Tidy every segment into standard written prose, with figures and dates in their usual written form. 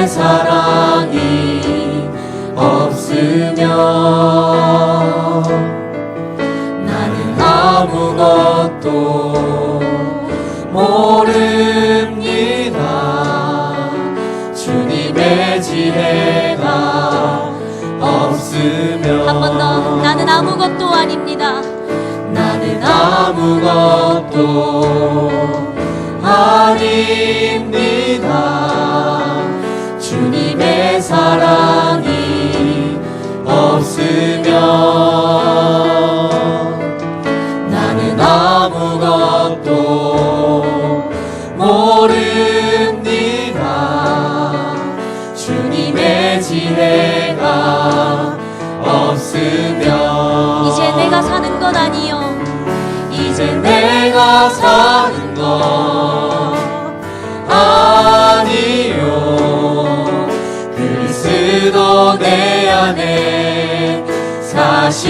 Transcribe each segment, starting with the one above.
사랑이 없으면 나는 아무것도 모릅니다. 주님의 지혜가 없으면 한 번 더. 나는 아무것도 아닙니다. 나는 아무것도 아닙니다. 주님의 사랑이 없으면 나는 아무것도 모릅니다. 주님의 지혜가 없으면 이제 내가 사는 건 아니요. 이제 내가 사는 것 아니요. 그리스도 내 안에 사시니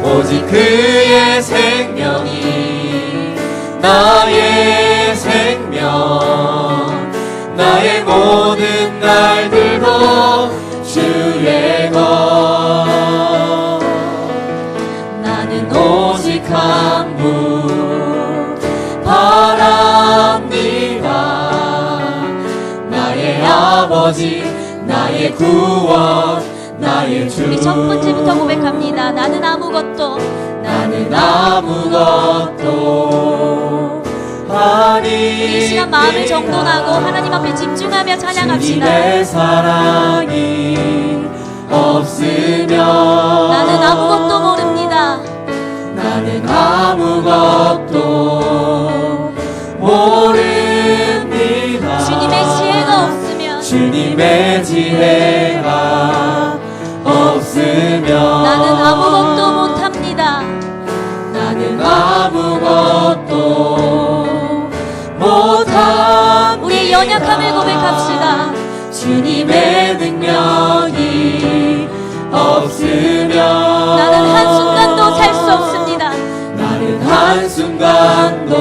오직 그의 생명이 나의 생명, 나의 모든 날들도 주의 것. 나는 오직 한 분 바랍니다. 나의 아버지, 나의 구원, 나의 주. 우리 첫 번째부터 고백합니다. 나는 아무것도 아니. 이 시간 마음을 정돈하고 하나님 앞에 집중하며 찬양합시다. 주님의 사랑이 없으면 나는 아무것도 모릅니다. 나는 아무것도 모릅니다. 주님의 지혜가 없으면 주님의 지혜가 없으면 나는 아무것도 못합니다. 나는 아무것도 못합니다. 우리의 연약함을 고백합시다. 주님의 능력이 없으면 나는 한순간도 살 수 없습니다. 나는 한순간도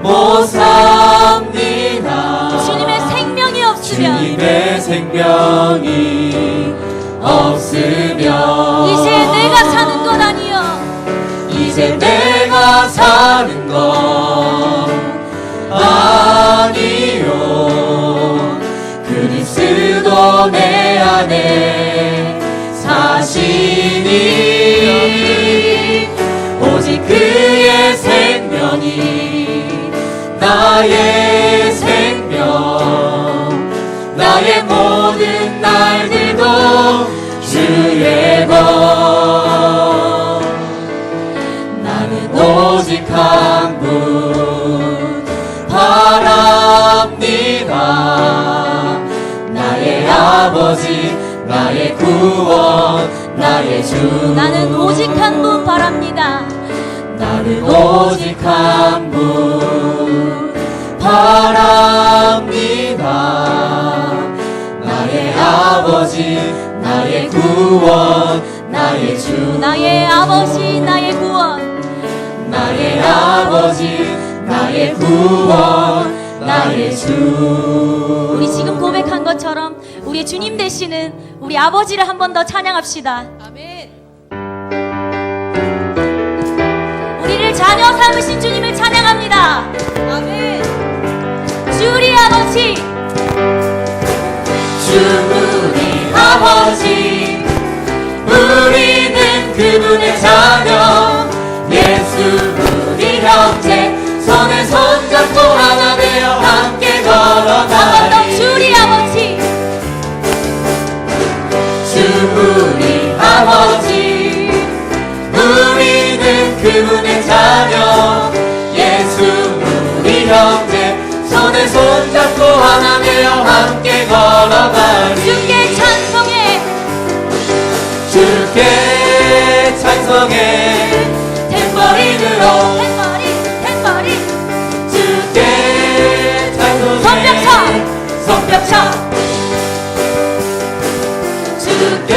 못 삽니다. 주님의 생명이 없으면 주님의 생명이 없으면 이제 내가 사는 것 아니요. 이제 내가 사는 것 아니요. 그리스도 내 안에 사시니 오직 그의 생명이 나의 생명, 나의 모든 날들도 주의 것. 나는 오직 한 분 바랍니다. 나의 아버지, 나의 구원, 나의 주. 나는 오직 한 분 바랍니다. 나는 오직 한 분 바랍니다. 나의 아버지, 나의 구원, 나의 주. 나의 아버지, 나의 구원. 나의 아버지, 나의 구원, 나의 주. 우리 지금 고백한 것처럼 우리 주님 되시는 우리 아버지를 한 번 더 찬양합시다. 아멘. 우리를 자녀 삼으신 주님을 찬양합니다. 아멘. 주 우리 아버지, 주 우리 아버지, 우리는 그분의 자녀. 예수 우리 형제, 손에 손잡고 하나 되어 함께 한 번 더 걸어가리. 주 우리 아버지, 주 우리 아버지, 우리는 그분의 자녀. 예수 우리 형제, 손에 손잡고 하나 되어 함께 걸어가리. 주께 찬송해, 주께 찬송해. 탬버린으로 탬버린 주께 찬송해. 성벽차 주께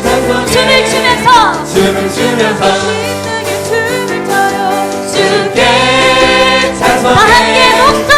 찬송해. 춤을 추면서 춤을 추면서 신나게 춤을 춰요. 주께 다 함께 찬송해. 목소리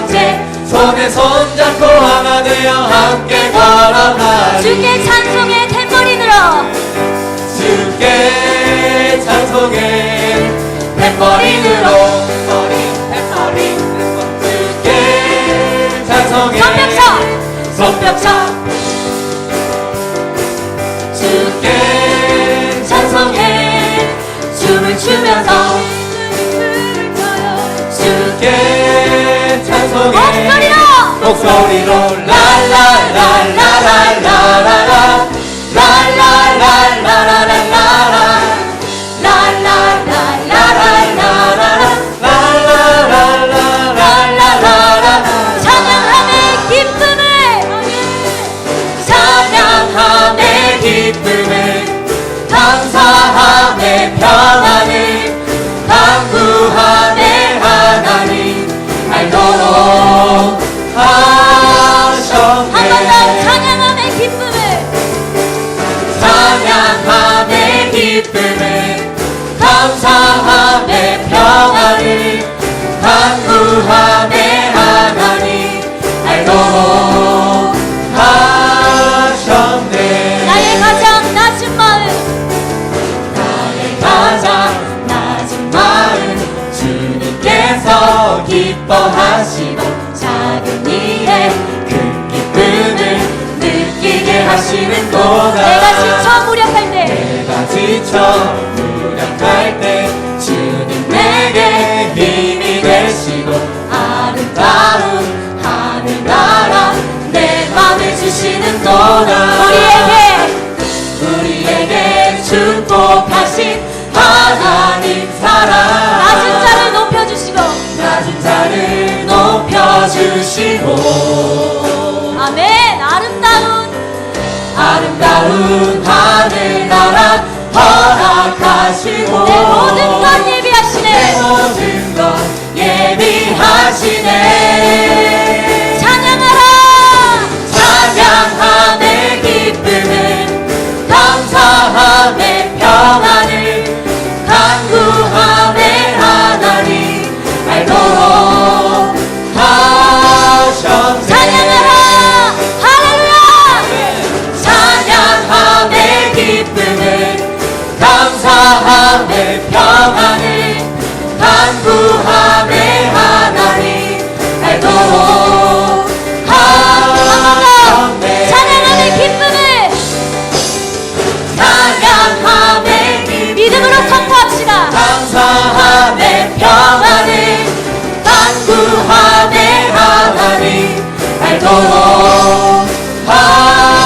번째 손에 손잡고 하나 되어 함께 걸어가리 주께 찬송의 탬버린 들어 주께 찬송해 탬버린으로 탬버린 주께 찬송해 손뼉쳐 주께 찬송해 춤을 추면서 주께 찬송해 목소리로 라라라라라라라라 찬양함의 기쁨을 감사함의 평안을 강구함의 하나님 알도록 하셨네 한 번 더 찬양함의 기쁨을 찬양함의 기쁨을 감사함의 평안을 간구함의 하나님 알도록 하셨네 나의 가장 낮은 마음 가장 낮은 마음 주님께서 기뻐하시고 작은 일에 큰 기쁨을 느끼게 하시는도다 내가 지쳐 무력할 때 내가 지쳐 무력할 때 주님 내게 힘이 되시고 아름다운 하늘나라 내 맘을 주시는도다 우리에게 축복하신 하나님 사랑 낮은 자를 높여주시고 낮은 자를 높여주시고 아멘 아름다운 하늘나라 허락하시고 내 모든 것 예비하시네 내 모든 것 예비하시네 찬양하라 찬양함의 기쁨을 감사함의 평안을 간구함의 하나님 알도록 하셨네 찬양하라 할렐루야 찬양함의 기쁨을 감사함의 평안을 간구함의 하나님 알도록 하셨네 찬양함의 기쁨을 찬양함의 기쁨을 믿음으로 선포합시다 감사함의 평안을 간구함의 하나님 알도록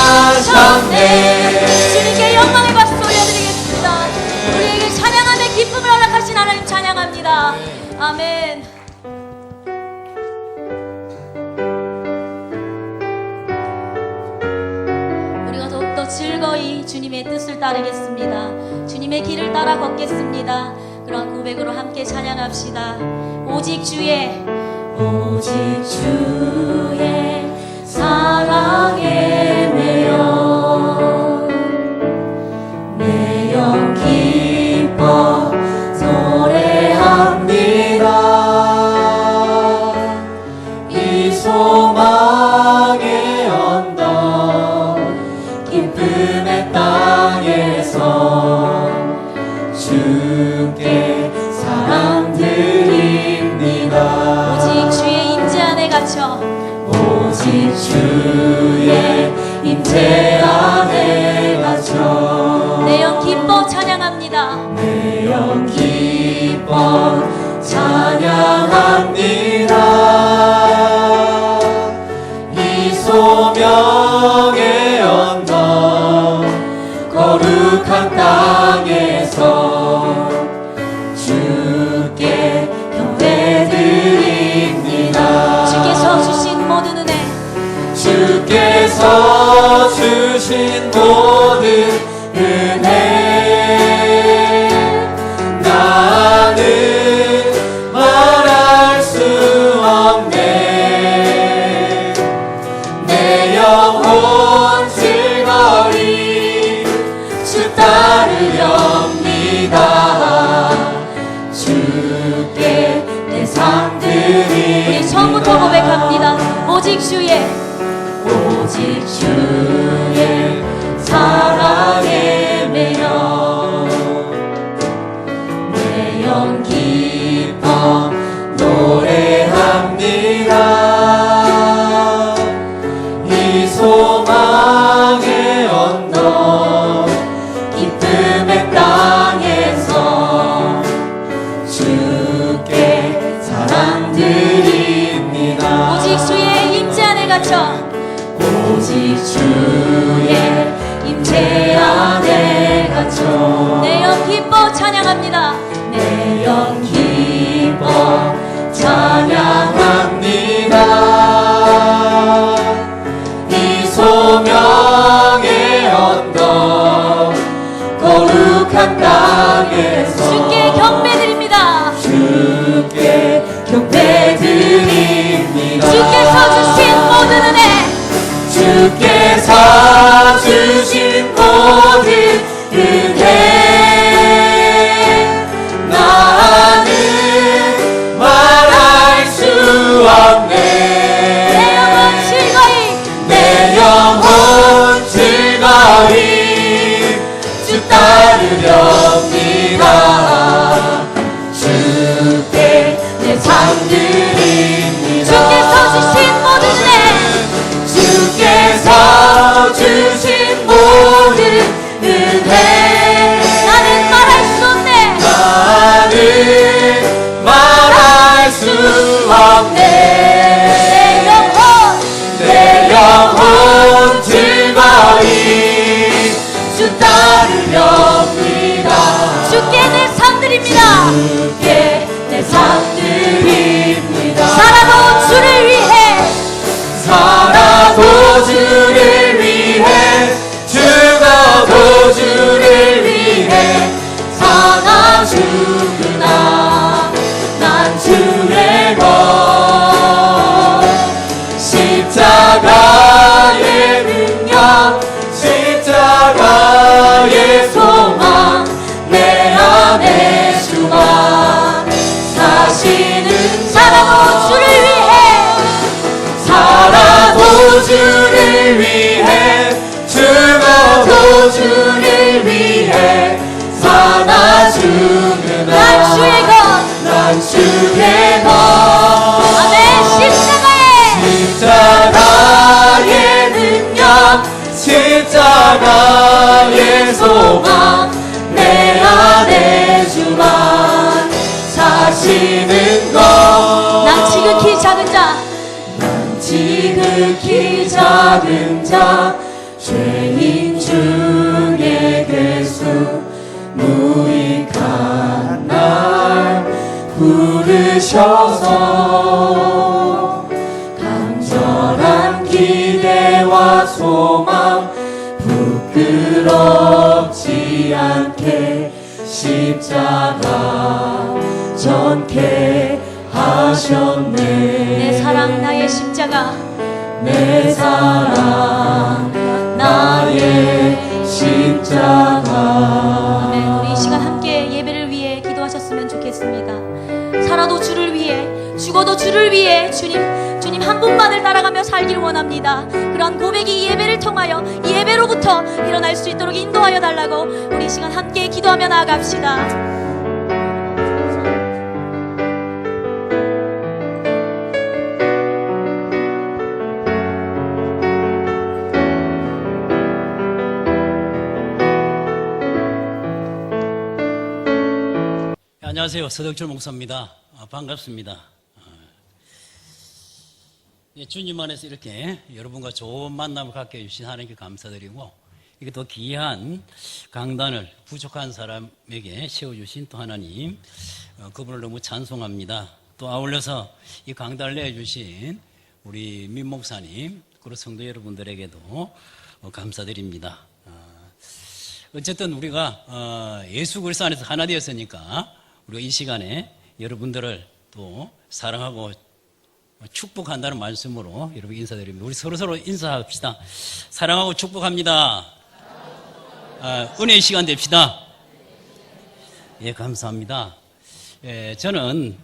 하셨네 주님께 영광의 박수 올려드리겠습니다 우리에게 찬양함의 기쁨을 허락하신 하나님 찬양합니다 아멘 우리가 더욱더 즐거이 주님의 뜻을 따르겠습니다 주님의 길을 따라 걷겠습니다 그런 고백으로 함께 찬양합시다 오직 주의 사랑에 내 영 기뻐 노래합니다 이 소망의 언덕 기쁨의 땅에서 주께 사랑 드립니다 오직 주의 임재 안에 갇혀 오직 주의 임재 안에 갇혀 내 영 기뻐 찬양합니다 내 영 기뻐 찬양합니다 이 소명의 언덕 거룩한 땅에서 주께 경배드립니다 주께서 주신 모든 은혜 주께서 주신 모든 은혜 나는 오직 주의 사랑에 매여 내 영 기뻐 노래합니다. 이 소망의 언덕 기쁨의 땅에서 주께 사랑 드립니다. 오직 주의 임재 안에 갇혀 오직 주의 임재 안에 갇혀 내 영 기뻐 찬양합니다. 내 영 기뻐 찬양합니다. 이 소명의 언덕 거룩한 땅에서 주께 경배드립니다. 주께 경배드립니다. 주께서 주신 모든 은혜 주께서 주신 모든 은혜 나는 말할 수 없네. 내 영혼 즐거이 내 영혼 즐거이 주 따르렵니다. 주께 내 삶 드립니다. 주께서 주신 모든 은혜 주께서 주신 모든 은혜 나는 말할 수 없네. 나는 말할 수 없네. 내 영혼 즐거이 주 따르렵니다. 주께 내 삶 드립니다. 주께 내 삶 드립니다. 살아도 주를 위해 살아도 주를 위해 죽어도 주를 위해 사나 죽으나 난 주의 것 십자가의 능력 십자가의 소망 내 안에 주만 사시는 살아도 주를 위해 살아도 주를 위해 죽어도 주를 위해 사나 죽으나 난 주의 것 난 주의 것 아멘. 십자가에 십자가의 능력 십자가의 소망 내 안에 주만 사시는 것 난 지극히 작은 자 지극히 작은 자 죄인 중에 괴수 무익한 날 부르셔서 간절한 기대와 소망 부끄럽지 않게 십자가 전케 하셨네. 내 사랑 나의 십자가 내 사랑 나의 십자가. 아멘. 우리 이 시간 함께 예배를 위해 기도하셨으면 좋겠습니다. 살아도 주를 위해 죽어도 주를 위해 주님 한 분만을 따라가며 살기를 원합니다. 그런 고백이 이 예배를 통하여 이 예배로부터 일어날 수 있도록 인도하여 달라고 우리 이 시간 함께 기도하며 나아갑시다. 안녕하세요. 서덕철 목사입니다. 반갑습니다. 주님 안에서 이렇게 여러분과 좋은 만남을 갖게 해주신 하나님께 감사드리고, 이게 더 귀한 강단을 부족한 사람에게 세워주신 또 하나님, 그분을 너무 찬송합니다. 또 아울러서 이 강단을 내주신 우리 민 목사님, 그리고 성도 여러분들에게도 감사드립니다. 어쨌든 우리가 예수 그리스도 안에서 하나 되었으니까 우리가 이 시간에 여러분들을 또 사랑하고 축복한다는 말씀으로 여러분 인사드립니다. 우리 서로 인사합시다. 사랑하고 축복합니다. 은혜의 시간 됩시다. 예, 감사합니다. 저는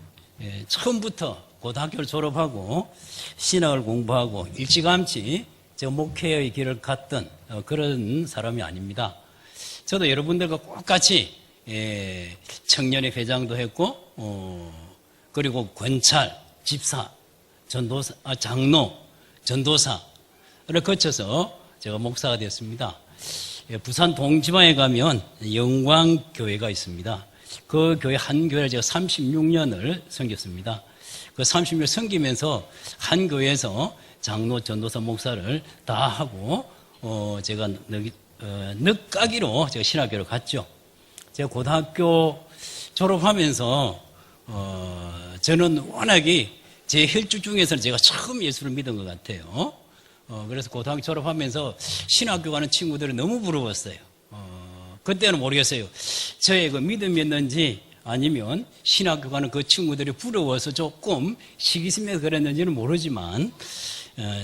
처음부터 고등학교를 졸업하고 신학을 공부하고 일찌감치 제가 목회의 길을 갔던 그런 사람이 아닙니다. 저도 여러분들과 똑같이 청년의 회장도 했고 그리고 권찰, 집사, 전도사, 장로, 전도사를 거쳐서 제가 목사가 됐습니다. 부산 동지방에 가면 영광교회가 있습니다. 그 교회 한 교회를 제가 36년을 섬겼습니다. 그 30년 섬기면서 한 교회에서 장로, 전도사, 목사를 다 하고 제가 늦가기로 제가 신학교를 갔죠. 제가 고등학교 졸업하면서 저는 워낙에 제 혈주 중에서는 제가 처음 예수를 믿은 것 같아요. 그래서 고등학교 졸업하면서 신학교 가는 친구들이 너무 부러웠어요. 그때는 모르겠어요. 저의 그 믿음이었는지 아니면 신학교 가는 그 친구들이 부러워서 조금 시기심에 그랬는지는 모르지만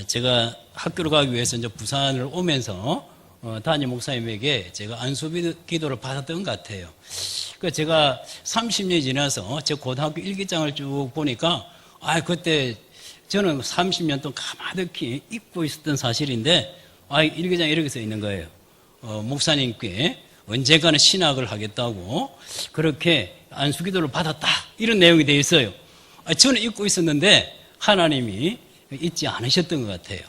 제가 학교를 가기 위해서 이제 부산을 오면서 담임 목사님에게 제가 안수 기도를 받았던 것 같아요. 그 제가 30년이 지나서 제 고등학교 일기장을 쭉 보니까 그때 저는 30년 동안 가마득히 잊고 있었던 사실인데 일기장에 이렇게 써 있는 거예요. 목사님께 언젠가는 신학을 하겠다고 그렇게 안수기도를 받았다 이런 내용이 되어 있어요. 저는 잊고 있었는데 하나님이 잊지 않으셨던 것 같아요.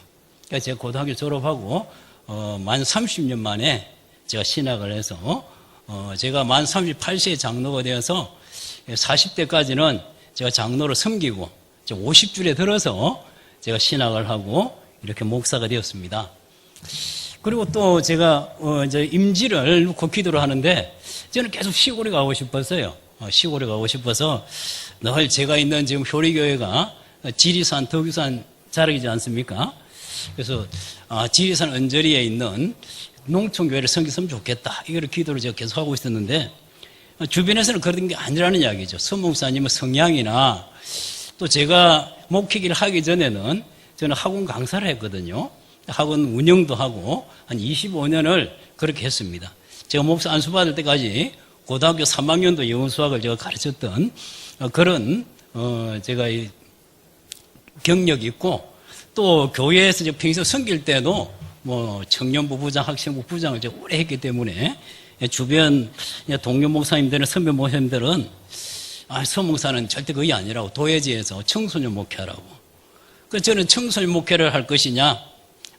그러니까 제가 고등학교 졸업하고 만 30년 만에 제가 신학을 해서 제가 만 38세에 장로가 되어서 40대까지는 제가 장로를 섬기고 50줄에 들어서 제가 신학을 하고 이렇게 목사가 되었습니다. 그리고 또 제가 이제 임지를 놓고 기도를 하는데 저는 계속 시골에 가고 싶었어요. 시골에 가고 싶어서 늘 제가 있는 지금 효리교회가 지리산, 덕유산 자락이지 않습니까? 그래서 지리산 언저리에 있는 농촌교회를 섬겼으면 좋겠다. 이거를 기도를 제가 계속 하고 있었는데 주변에서는 그런 게 아니라는 이야기죠. 서 목사님의 성향이나 또 제가 목회기를 하기 전에는 저는 학원 강사를 했거든요. 학원 운영도 하고 한 25년을 그렇게 했습니다. 제가 목사 안수 받을 때까지 고등학교 3학년도 영어 수학을 제가 가르쳤던 그런 제가 경력이 있고 또 교회에서 평소 섬길 때도 뭐 청년부 부장, 학생부 부장을 제가 오래 했기 때문에 주변 동료 목사님들은 선배 목사님들은 서 목사는 절대 그게 아니라고 도예지에서 청소년 목회하라고. 그래서 저는 청소년 목회를 할 것이냐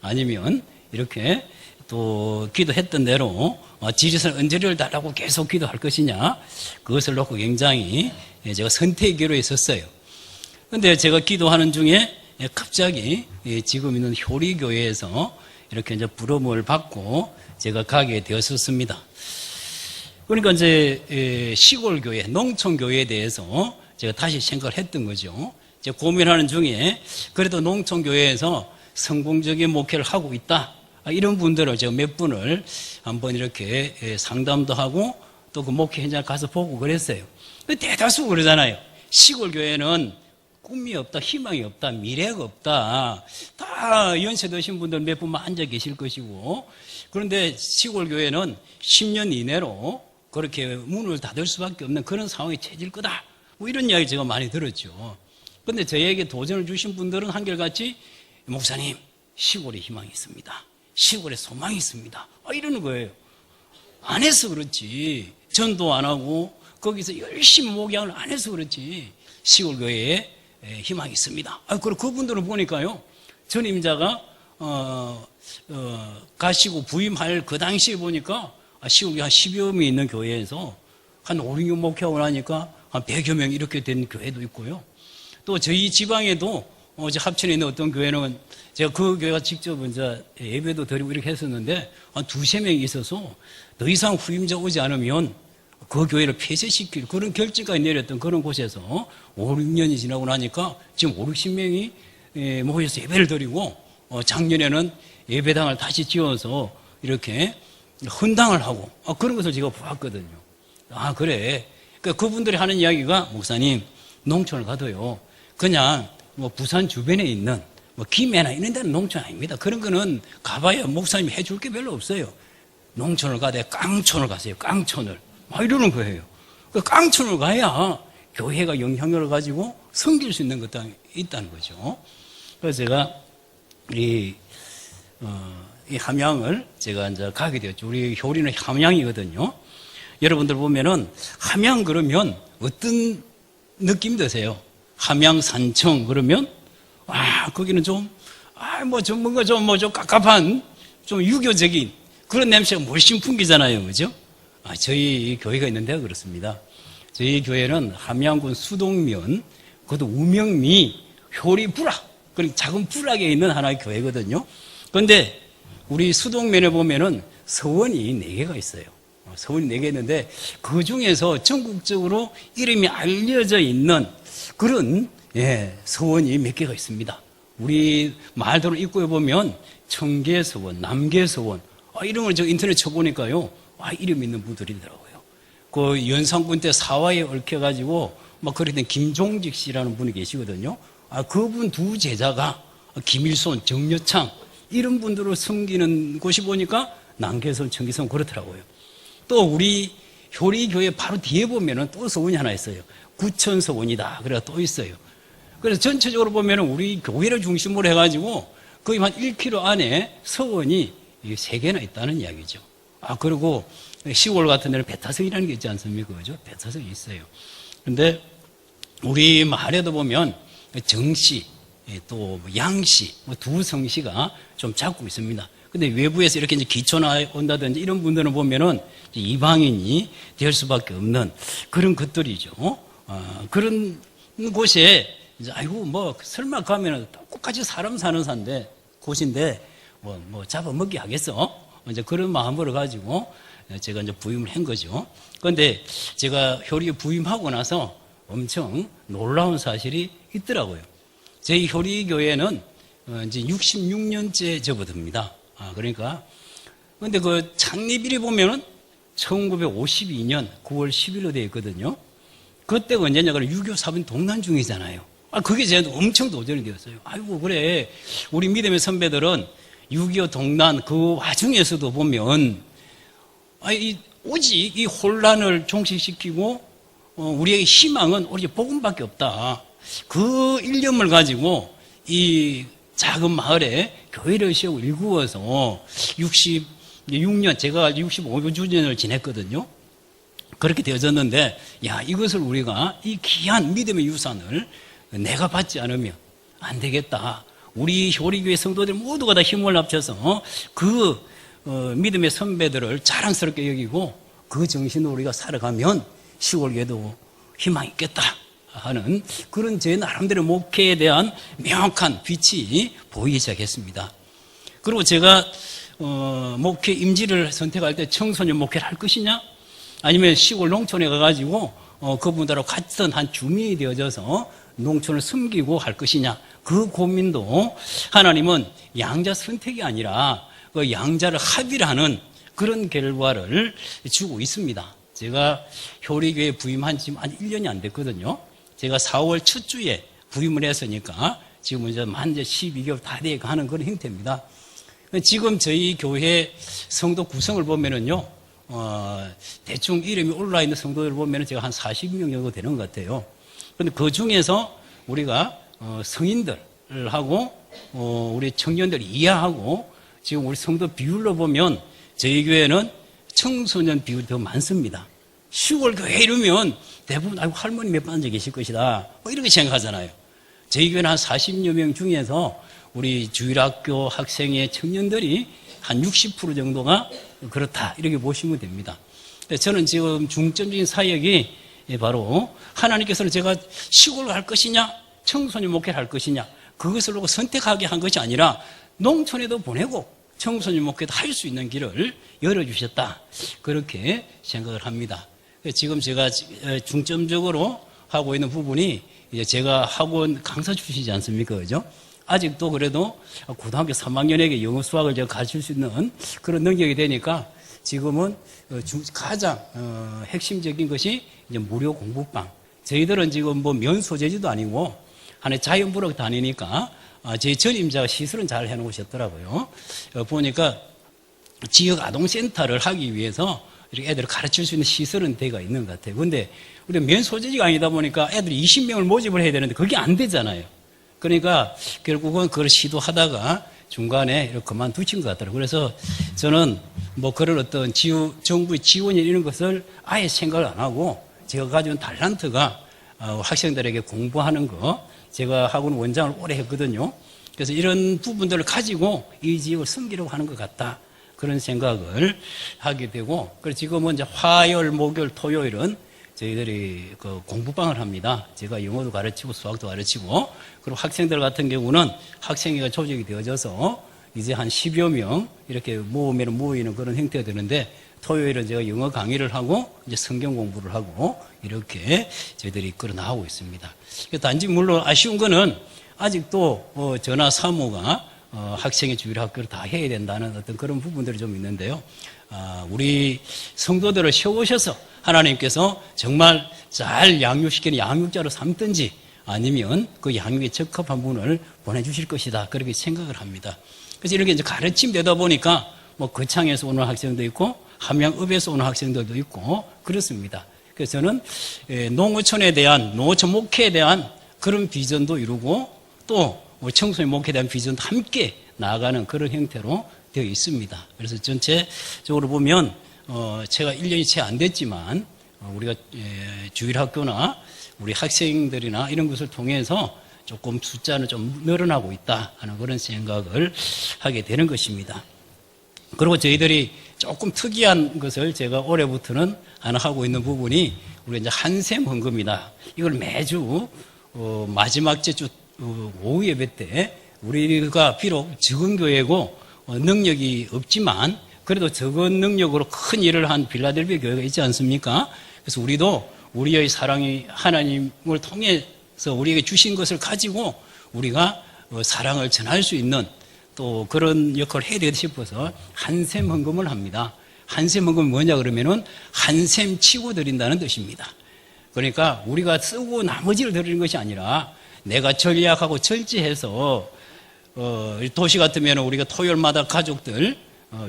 아니면 이렇게 또 기도했던 대로 지리산 언저리를 달라고 계속 기도할 것이냐 그것을 놓고 굉장히 제가 선택의 기로에 있었어요. 그런데 제가 기도하는 중에 갑자기 지금 있는 효리교회에서 이렇게 이제 부름을 받고 제가 가게 되었었습니다. 그러니까 이제 시골교회, 농촌교회에 대해서 제가 다시 생각을 했던 거죠. 제가 고민하는 중에 그래도 농촌교회에서 성공적인 목회를 하고 있다. 이런 분들을 제가 몇 분을 한번 이렇게 상담도 하고 또 그 목회 현장에 가서 보고 그랬어요. 대다수 그러잖아요. 시골교회는 꿈이 없다, 희망이 없다, 미래가 없다. 다 연세 드신 분들 몇 분만 앉아 계실 것이고 그런데 시골교회는 10년 이내로 그렇게 문을 닫을 수밖에 없는 그런 상황이 처질 거다. 뭐 이런 이야기 제가 많이 들었죠. 그런데 저에게 도전을 주신 분들은 한결같이 목사님, 시골에 희망이 있습니다. 시골에 소망이 있습니다. 이러는 거예요. 안 해서 그렇지. 전도 안 하고 거기서 열심히 목양을 안 해서 그렇지. 시골교회에 희망이 있습니다. 그리고 그분들을 보니까요. 전임자가 가시고 부임할 그 당시에 보니까 시골에 한 10여 명이 있는 교회에서 한 5, 6년 목회하고 나니까 한 100여 명 이렇게 된 교회도 있고요. 또 저희 지방에도 합천에 있는 어떤 교회는 제가 그 교회가 직접 이제 예배도 드리고 이렇게 했었는데 한 2~3명이 있어서 더 이상 후임자 오지 않으면 그 교회를 폐쇄시킬 그런 결정까지 내렸던 그런 곳에서 5, 6년이 지나고 나니까 지금 5, 60명이 모여서 예배를 드리고 작년에는 예배당을 다시 지어서 이렇게 헌당을 하고 그런 것을 제가 보았거든요. 그래. 그분들이 하는 이야기가 목사님 농촌을 가도요. 그냥 뭐 부산 주변에 있는 뭐 김해나 이런 데는 농촌 아닙니다. 그런 거는 가봐야 목사님이 해줄 게 별로 없어요. 농촌을 가되 깡촌을 가세요. 깡촌을. 이러는 거예요. 깡촌을 가야 교회가 영향력을 가지고 섬길 수 있는 것도 있다는 거죠. 그래서 제가 이 함양을 제가 이제 가게 되었죠. 우리 효리는 함양이거든요. 여러분들 보면은 함양 그러면 어떤 느낌 드세요? 함양 산청 그러면 거기는 좀 뭔가 좀 깝깝한 좀 유교적인 그런 냄새가 훨씬 풍기잖아요. 그죠? 저희 교회가 있는데 그렇습니다. 저희 교회는 함양군 수동면, 그것도 우명리 효리부락, 그런 작은 부락에 있는 하나의 교회거든요. 그런데 우리 수동면에 보면은 서원이 4개가 있어요. 서원이 4개 있는데 그 중에서 전국적으로 이름이 알려져 있는 그런 서원이 몇 개가 있습니다. 우리 말도로 입구에 보면 청계서원, 남계서원 이름을 저 인터넷 쳐보니까요. 이름 있는 분들이더라고요. 그 연산군 때 사화에 얽혀가지고 막 그랬던 김종직 씨라는 분이 계시거든요. 그분 2 제자가 김일손, 정여창 이런 분들을 섬기는 곳이 보니까 남계서원, 청계서원 그렇더라고요. 또 우리 효리교회 바로 뒤에 보면은 또 서원이 하나 있어요. 구천서원이다. 그래가 또 있어요. 그래서 전체적으로 보면은 우리 교회를 중심으로 해가지고 거의 한 1km 안에 서원이 3개나 있다는 이야기죠. 그리고 시골 같은 데는 배타성이라는 게 있지 않습니까? 그죠? 배타성이 있어요. 근데 우리 마을에도 보면 정씨, 또 양씨, 2 성씨가 좀 잡고 있습니다. 근데 외부에서 이렇게 이제 기초나 온다든지 이런 분들은 보면은 이방인이 될 수밖에 없는 그런 것들이죠. 그런 곳에 이제 설마 가면은 똑같이 사람 사는 곳인데 뭐 잡아먹기 하겠어? 이제 그런 마음으로 가지고 제가 이제 부임을 한 거죠. 그런데 제가 효리에 부임하고 나서 엄청 놀라운 사실이 있더라고요. 저희 효리교회는 이제 66년째 접어듭니다. 그러니까 근데 그 창립일이 보면은 1952년 9월 10일로 되어 있거든요. 그때가 언제냐 그러면 6.25 사변 동란 중이잖아요. 그게 제가 엄청 도전이 되었어요. 그래. 우리 믿음의 선배들은 6.25 동란 그 와중에서도 보면 오직 이 혼란을 종식시키고 우리의 희망은 오직 복음밖에 없다. 그 일념을 가지고 이 작은 마을에 교회를 세우고 일구어서 66년 제가 65주년을 지냈거든요. 그렇게 되어졌는데 이것을 우리가 이 귀한 믿음의 유산을 내가 받지 않으면 안 되겠다. 우리 효리교회 성도들 모두가 다 힘을 합쳐서 그 믿음의 선배들을 자랑스럽게 여기고 그 정신으로 우리가 살아가면 시골교회도 희망이 있겠다 하는 그런 제 나름대로 목회에 대한 명확한 빛이 보이기 시작했습니다. 그리고 제가 목회 임지를 선택할 때 청소년 목회를 할 것이냐 아니면 시골 농촌에 가가지고 그분들하고 같은 한 주민이 되어져서 농촌을 섬기고 할 것이냐 그 고민도 하나님은 양자 선택이 아니라 그 양자를 합의를 하는 그런 결과를 주고 있습니다. 제가 효리교회 부임한 지금 한 1년이 안 됐거든요. 제가 4월 첫 주에 부임을 했으니까 지금 이제 만 12개월 다 돼 가는 그런 형태입니다. 지금 저희 교회 성도 구성을 보면은요, 대충 이름이 올라 있는 성도들 보면은 제가 한 40명 정도 되는 것 같아요. 그런데 그 중에서 우리가 성인들하고 우리 청년들 이해하고 지금 우리 성도 비율로 보면 저희 교회는 청소년 비율이 더 많습니다. 시골 교회 이러면 대부분 할머니 몇 분 앉아 계실 것이다 이렇게 생각하잖아요. 저희 교회는 한 40여 명 중에서 우리 주일학교 학생의 청년들이 한 60% 정도가 그렇다 이렇게 보시면 됩니다. 저는 지금 중점적인 사역이 바로 하나님께서는 제가 시골 갈 것이냐 청소년 목회를 할 것이냐 그것을 놓고 선택하게 한 것이 아니라 농촌에도 보내고 청소년 목회도 할 수 있는 길을 열어주셨다 그렇게 생각을 합니다. 지금 제가 중점적으로 하고 있는 부분이 이제 제가 학원 강사 출신이지 않습니까? 그죠? 아직도 그래도 고등학교 3학년에게 영어 수학을 제가 가르칠 수 있는 그런 능력이 되니까 지금은 가장 핵심적인 것이 이제 무료 공부방. 저희들은 지금 뭐 면소재지도 아니고 한해 자연부록 다니니까 제 전임자가 시설은 잘 해놓으셨더라고요. 보니까 지역 아동센터를 하기 위해서 이렇게 애들을 가르칠 수 있는 시설은 돼가 있는 것 같아요. 근데 우리가 면 소재지가 아니다 보니까 애들이 20명을 모집을 해야 되는데 그게 안 되잖아요. 그러니까 결국은 그걸 시도하다가 중간에 이렇게 그만두신 것 같더라고요. 그래서 저는 뭐 그런 어떤 정부의 지원이 이런 것을 아예 생각을 안 하고 제가 가진 탤런트가 학생들에게 공부하는 거, 제가 학원 원장을 오래 했거든요. 그래서 이런 부분들을 가지고 이 지역을 섬기려고 하는 것 같다. 그런 생각을 하게 되고, 그래서 지금은 이제 화요일, 목요일, 토요일은 저희들이 그 공부방을 합니다. 제가 영어도 가르치고 수학도 가르치고, 그리고 학생들 같은 경우는 학생회가 조직이 되어져서 이제 한 10여 명 이렇게 모이는 그런 형태가 되는데, 토요일은 제가 영어 강의를 하고 이제 성경 공부를 하고 이렇게 저희들이 끌어 나가고 있습니다. 단지 물론 아쉬운 거는 아직도 전화 사무가 학생의 주일 학교를 다 해야 된다는 어떤 그런 부분들이 좀 있는데요. 우리 성도들을 세우셔서 하나님께서 정말 잘 양육시키는 양육자로 삼든지 아니면 그 양육에 적합한 분을 보내주실 것이다. 그렇게 생각을 합니다. 그래서 이렇게 이제 가르침 되다 보니까 뭐 거창에서 오는 학생도 있고 함양읍에서 오는 학생들도 있고 그렇습니다. 그래서 저는 농어촌에 대한, 농어촌 목회에 대한 그런 비전도 이루고 또 청소년 목회에 대한 비전도 함께 나아가는 그런 형태로 되어 있습니다. 그래서 전체적으로 보면 제가 1년이 채 안 됐지만 우리가 주일학교나 우리 학생들이나 이런 것을 통해서 조금 숫자는 좀 늘어나고 있다 하는 그런 생각을 하게 되는 것입니다. 그리고 저희들이 조금 특이한 것을 제가 올해부터는 하나 하고 있는 부분이 우리가 이제 한샘 헌금이다. 이걸 매주 마지막 주 오후 예배 때 우리가 비록 적은 교회고 능력이 없지만 그래도 적은 능력으로 큰 일을 한 빌라델비아 교회가 있지 않습니까? 그래서 우리도 우리의 사랑이 하나님을 통해서 우리에게 주신 것을 가지고 우리가 사랑을 전할 수 있는 또 그런 역할을 해야 되겠다 싶어서 한샘 헌금을 합니다. 한샘 헌금이 뭐냐 그러면은 한샘 치고 드린다는 뜻입니다. 그러니까 우리가 쓰고 나머지를 드리는 것이 아니라 내가 전략하고 절제해서 도시 같으면 우리가 토요일마다 가족들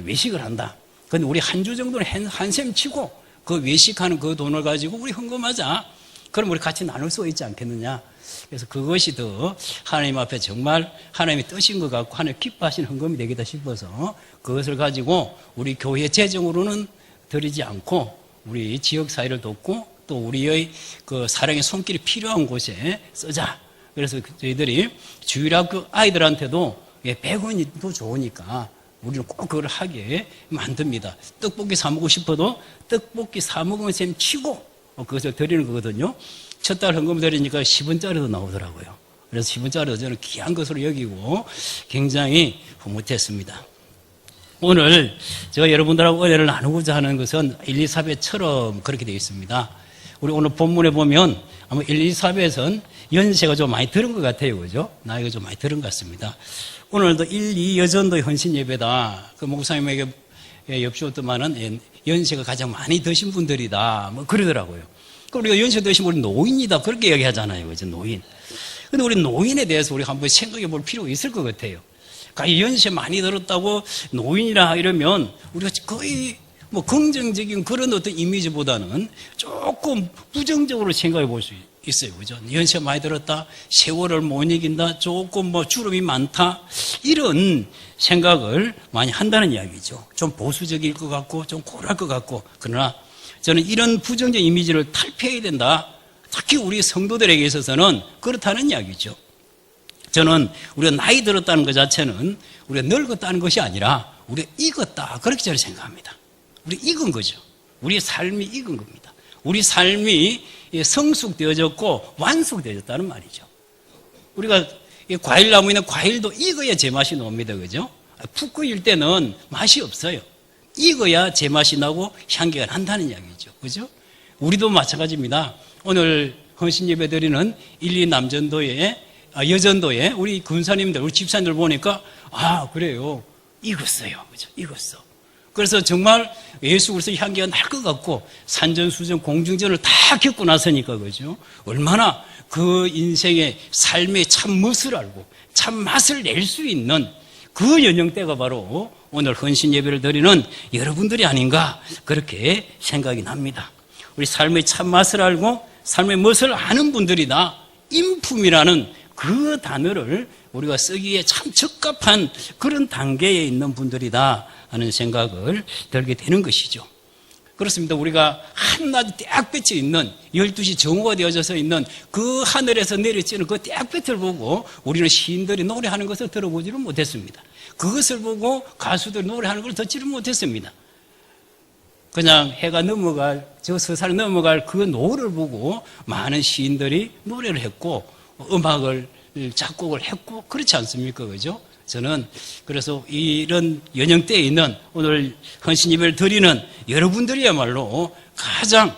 외식을 한다. 근데 우리 한 주 정도는 한샘 치고 그 외식하는 그 돈을 가지고 우리 헌금하자. 그럼 우리 같이 나눌 수 있지 않겠느냐. 그래서 그것이 더 하나님 앞에 정말 하나님의 뜻인 것 같고 하나님 기뻐하시는 헌금이 되겠다 싶어서 그것을 가지고 우리 교회 재정으로는 드리지 않고 우리 지역 사회를 돕고 또 우리의 그 사랑의 손길이 필요한 곳에 쓰자. 그래서 저희들이 주일학교 아이들한테도 100원이 더 좋으니까 우리는 꼭 그걸 하게 만듭니다. 떡볶이 사 먹고 싶어도 떡볶이 사 먹으면 셈 치고 그것을 드리는 거거든요. 첫 달 헌금 드리니까 10원짜리도 나오더라고요. 그래서 10원짜리도 저는 귀한 것으로 여기고 굉장히 흐뭇했습니다. 오늘 제가 여러분들하고 은혜를 나누고자 하는 것은 엘리사벳처럼 그렇게 되어 있습니다. 우리 오늘 본문에 보면 아마 엘리사벳은 연세가 좀 많이 들은 것 같아요. 그죠? 나이가 좀 많이 들은 것 같습니다. 오늘도 1, 2 여전도 헌신 예배다. 그 목사님에게 엽주었더만은 연세가 가장 많이 드신 분들이다. 뭐 그러더라고요. 우리가 연세 드시면 우리 노인이다. 그렇게 얘기하잖아요. 그죠? 노인. 근데 우리 노인에 대해서 우리 한번 생각해 볼 필요가 있을 것 같아요. 그러니까 연세 많이 들었다고 노인이라 이러면 우리가 거의 뭐 긍정적인 그런 어떤 이미지보다는 조금 부정적으로 생각해 볼 수 있어요. 그죠? 연세 많이 들었다. 세월을 못 이긴다. 조금 뭐 주름이 많다. 이런 생각을 많이 한다는 이야기죠. 좀 보수적일 것 같고 좀 고랄 것 같고 그러나 저는 이런 부정적 이미지를 탈피해야 된다. 특히 우리 성도들에게 있어서는 그렇다는 이야기죠. 저는 우리가 나이 들었다는 것 자체는 우리가 늙었다는 것이 아니라 우리가 익었다. 그렇게 저는 생각합니다. 우리 익은 거죠. 우리의 삶이 익은 겁니다. 우리 삶이 성숙되어졌고 완숙되어졌다는 말이죠. 우리가 과일나무에는 과일도 익어야 제맛이 나옵니다. 그죠? 푹 끓일 때는 맛이 없어요. 익어야 제맛이 나고 향기가 난다는 이야기죠. 그죠? 우리도 마찬가지입니다. 오늘 헌신 예배 드리는 1, 2 남전도에, 여전도에 우리 군사님들, 우리 집사님들 보니까, 그래요. 익었어요. 그죠? 익었어. 그래서 정말 예수 그리스도의 향기가 날 것 같고, 산전수전, 공중전을 다 겪고 나서니까, 그죠? 얼마나 그 인생의 삶의 참 멋을 알고, 참 맛을 낼 수 있는 그 연령대가 바로 오늘 헌신 예배를 드리는 여러분들이 아닌가 그렇게 생각이 납니다. 우리 삶의 참맛을 알고 삶의 멋을 아는 분들이다. 인품이라는 그 단어를 우리가 쓰기에 참 적합한 그런 단계에 있는 분들이다 하는 생각을 들게 되는 것이죠. 그렇습니다. 우리가 한낮 떼약볕에 있는 12시 정오가 되어져서 있는 그 하늘에서 내려지는 그 떼약볕을 보고 우리는 시인들이 노래하는 것을 들어보지를 못했습니다. 그것을 보고 가수들이 노래하는 걸 듣지를 못했습니다. 그냥 해가 넘어갈, 저 서산이 넘어갈 그 노를 보고 많은 시인들이 노래를 했고 음악을 작곡을 했고 그렇지 않습니까? 그죠? 저는 그래서 이런 연령대에 있는 오늘 헌신 예배를 드리는 여러분들이야말로 가장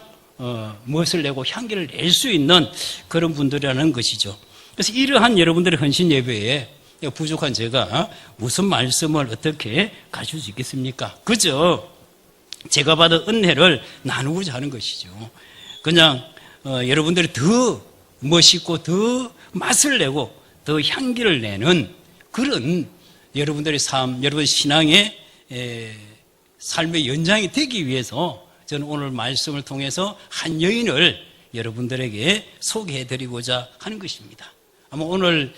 멋을 내고 향기를 낼 수 있는 그런 분들이라는 것이죠. 그래서 이러한 여러분들의 헌신 예배에 부족한 제가 무슨 말씀을 어떻게 가질 수 있겠습니까? 그저 제가 받은 은혜를 나누고자 하는 것이죠. 그냥 여러분들이 더 멋있고 더 맛을 내고 더 향기를 내는 그런 여러분들의 삶, 여러분 신앙의 삶의 연장이 되기 위해서 저는 오늘 말씀을 통해서 한 여인을 여러분들에게 소개해드리고자 하는 것입니다. 아마 오늘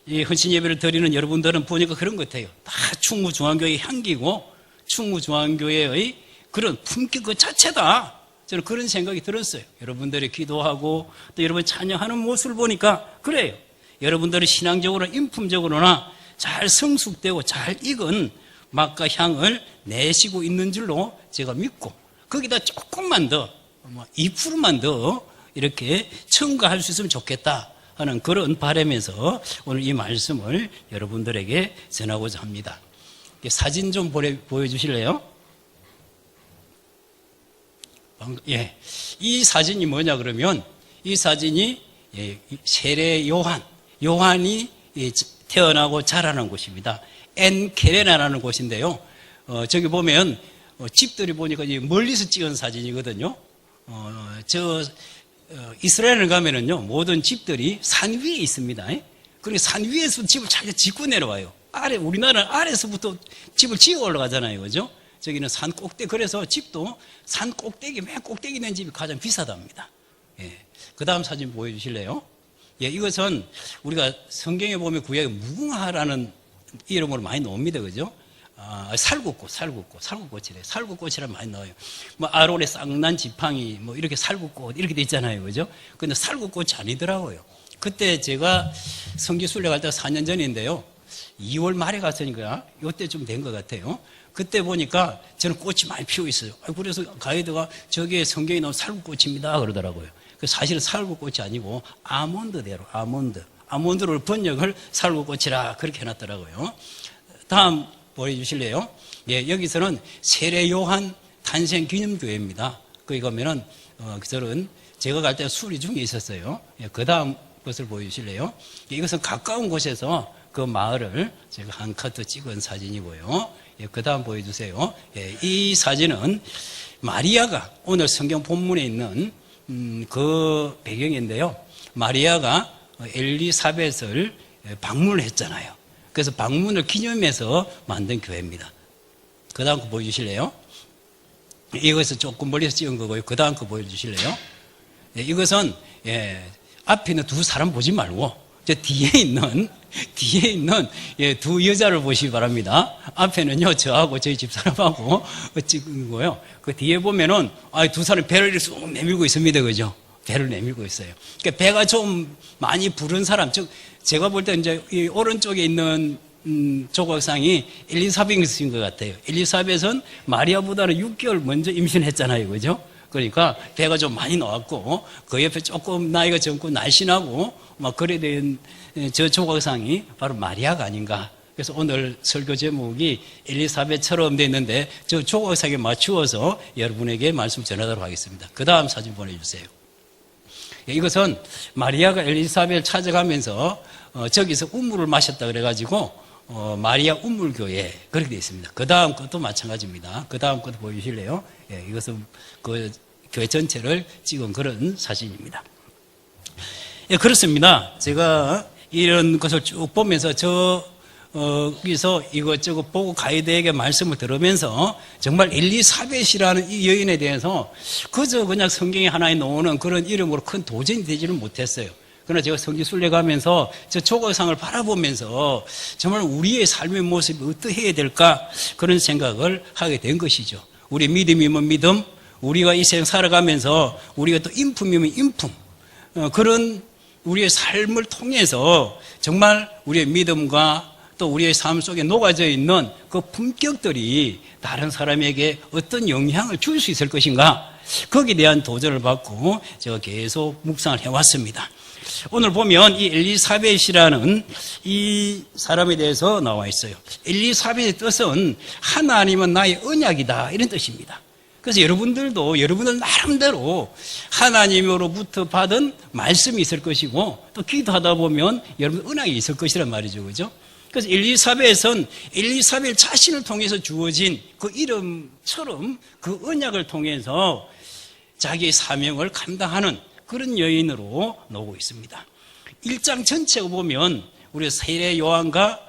이 헌신 예배를 드리는 여러분들은 보니까 그런 것 같아요. 다 충무중앙교회의 향기고 충무중앙교회의 그런 품격 그 자체다. 저는 그런 생각이 들었어요. 여러분들이 기도하고 또 여러분 찬양하는 모습을 보니까 그래요. 여러분들이 신앙적으로 인품적으로나 잘 성숙되고 잘 익은 맛과 향을 내시고 있는 줄로 제가 믿고 거기다 조금만 더 2%만 더 이렇게 첨가할 수 있으면 좋겠다 하는 그런 바람에서 오늘 이 말씀을 여러분들에게 전하고자 합니다. 사진 좀 보여주실래요? 예, 이 사진이 뭐냐 그러면 이 사진이 세례 요한이 태어나고 자라는 곳입니다. 엔케레나라는 곳인데요. 저기 보면 집들이 보니까 멀리서 찍은 사진이거든요. 이스라엘을 가면은요 모든 집들이 산 위에 있습니다. 그러니까 산 위에서 집을 잘 짓고 내려와요. 우리나라는 아래서부터 집을 지어 올라가잖아요, 그죠? 저기는 산 꼭대기, 그래서 집도 산 꼭대기, 맨 꼭대기 있는 집이 가장 비싸답니다. 예. 그 다음 사진 보여주실래요? 예, 이것은 우리가 성경에 보면 구약에 무궁화라는 이름으로 많이 나옵니다. 그죠? 살구꽃이래. 살구꽃이라 많이 나와요. 뭐, 아론의 쌍난 지팡이, 뭐, 이렇게 살구꽃, 이렇게 돼 있잖아요. 그죠? 근데 살구꽃이 아니더라고요. 그때 제가 성지순례 갈 때가 4년 전인데요. 2월 말에 갔으니까, 요때쯤 된 것 같아요. 그때 보니까 저는 꽃이 많이 피어 있어요. 그래서 가이드가 저게 성경에 나온 살구꽃입니다. 그러더라고요. 사실은 살구꽃이 아니고 아몬드대로, 아몬드를 번역을 살구꽃이라 그렇게 해놨더라고요. 다음 보여주실래요? 예, 여기서는 세례 요한 탄생 기념교회입니다. 거기 가면은 저는 제가 갈 때 수리 중에 있었어요. 예, 그 다음 것을 보여주실래요? 예, 이것은 가까운 곳에서 그 마을을 제가 한 카트 찍은 사진이고요. 예, 그 다음 보여주세요. 예, 이 사진은 마리아가 오늘 성경 본문에 있는 그 배경인데요. 마리아가 엘리사벳을 방문을 했잖아요. 그래서 방문을 기념해서 만든 교회입니다. 그 다음 거 보여주실래요? 이것은 조금 멀리서 찍은 거고요. 그 다음 거 보여주실래요? 예, 이것은 앞에 있는 두 사람 보지 말고 저 뒤에 있는 두 여자를 보시기 바랍니다. 앞에는요 저하고 저희 집사람하고 찍은 거고요. 그 뒤에 보면은 두 사람이 배를 쑥 내밀고 있습니다, 그죠? 배를 내밀고 있어요. 그러니까 배가 좀 많이 부른 사람, 즉 제가 볼 때 이제 이 오른쪽에 있는 조각상이 엘리사벳인 것 같아요. 엘리사벳은 마리아보다는 6개월 먼저 임신했잖아요, 그죠? 그러니까 배가 좀 많이 나왔고 그 옆에 조금 나이가 젊고 날씬하고 막 그래 된 저 조각상이 바로 마리아가 아닌가. 그래서 오늘 설교 제목이 엘리사벳처럼 되어 있는데 저 조각상에 맞추어서 여러분에게 말씀 전하도록 하겠습니다. 그 다음 사진 보내주세요. 이것은 마리아가 엘리사벳을 찾아가면서 저기서 우물을 마셨다 그래가지고 마리아 우물교회 그렇게 되어 있습니다. 그 다음 것도 마찬가지입니다. 그 다음 것도 보여주실래요? 예, 이것은 그 교회 전체를 찍은 그런 사진입니다. 예, 그렇습니다. 제가 이런 것을 쭉 보면서 저 여기서 이것저것 보고 가이드에게 말씀을 들으면서 정말 엘리사벳이라는 이 여인에 대해서 그저 그냥 성경에 하나에 나오는 그런 이름으로 큰 도전이 되지는 못했어요. 그러나 제가 성경 순례가면서 저 조각상을 바라보면서 정말 우리의 삶의 모습이 어떠해야 될까 그런 생각을 하게 된 것이죠. 우리 믿음이면 믿음, 우리가 이 세상 살아가면서 우리가 또 인품이면 인품, 그런 우리의 삶을 통해서 정말 우리의 믿음과 또 우리의 삶 속에 녹아져 있는 그 품격들이 다른 사람에게 어떤 영향을 줄 수 있을 것인가, 거기에 대한 도전을 받고 제가 계속 묵상을 해왔습니다. 오늘 보면 이 엘리사벳이라는 이 사람에 대해서 나와 있어요. 엘리사벳의 뜻은 하나님은 나의 언약이다, 이런 뜻입니다. 그래서 여러분들도 여러분들 나름대로 하나님으로부터 받은 말씀이 있을 것이고, 또 기도하다 보면 여러분 언약이 있을 것이란 말이죠. 그죠? 그래서 엘리사벳은 엘리사벳 자신을 통해서 주어진 그 이름처럼 그 언약을 통해서 자기의 사명을 감당하는 그런 여인으로 나오고 있습니다. 1장 전체を보면 우리 세례 요한과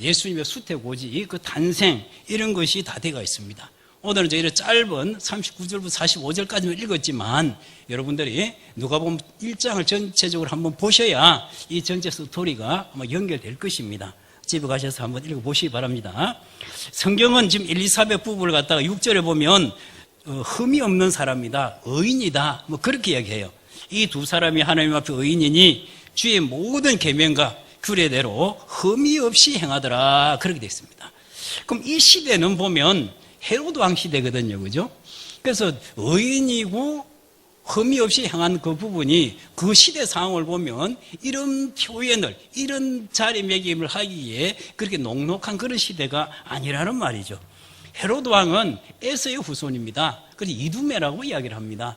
예수님의 수태고지, 그 탄생, 이런 것이 다 되어 있습니다. 오늘은 저희는 짧은 39절부터 45절까지만 읽었지만 여러분들이 누가복음 1장을 전체적으로 한번 보셔야 이 전체 스토리가 아마 연결될 것입니다. 집에 가셔서 한번 읽어보시기 바랍니다. 성경은 지금 엘리사벳 부부를 갖다가 6절에 보면 흠이 없는 사람이다, 의인이다, 뭐 그렇게 이야기해요. 이 두 사람이 하나님 앞에 의인이니 주의 모든 계명과 규례대로 흠이 없이 행하더라, 그렇게 되어 있습니다. 그럼 이 시대는 보면 헤로드 왕 시대거든요, 그죠? 그래서 의인이고 흠이 없이 행한 그 부분이 그 시대 상황을 보면 이런 표현을, 이런 자리매김을 하기에 그렇게 녹록한 그런 시대가 아니라는 말이죠. 헤로드 왕은 에서의 후손입니다. 그래서 이두메라고 이야기를 합니다.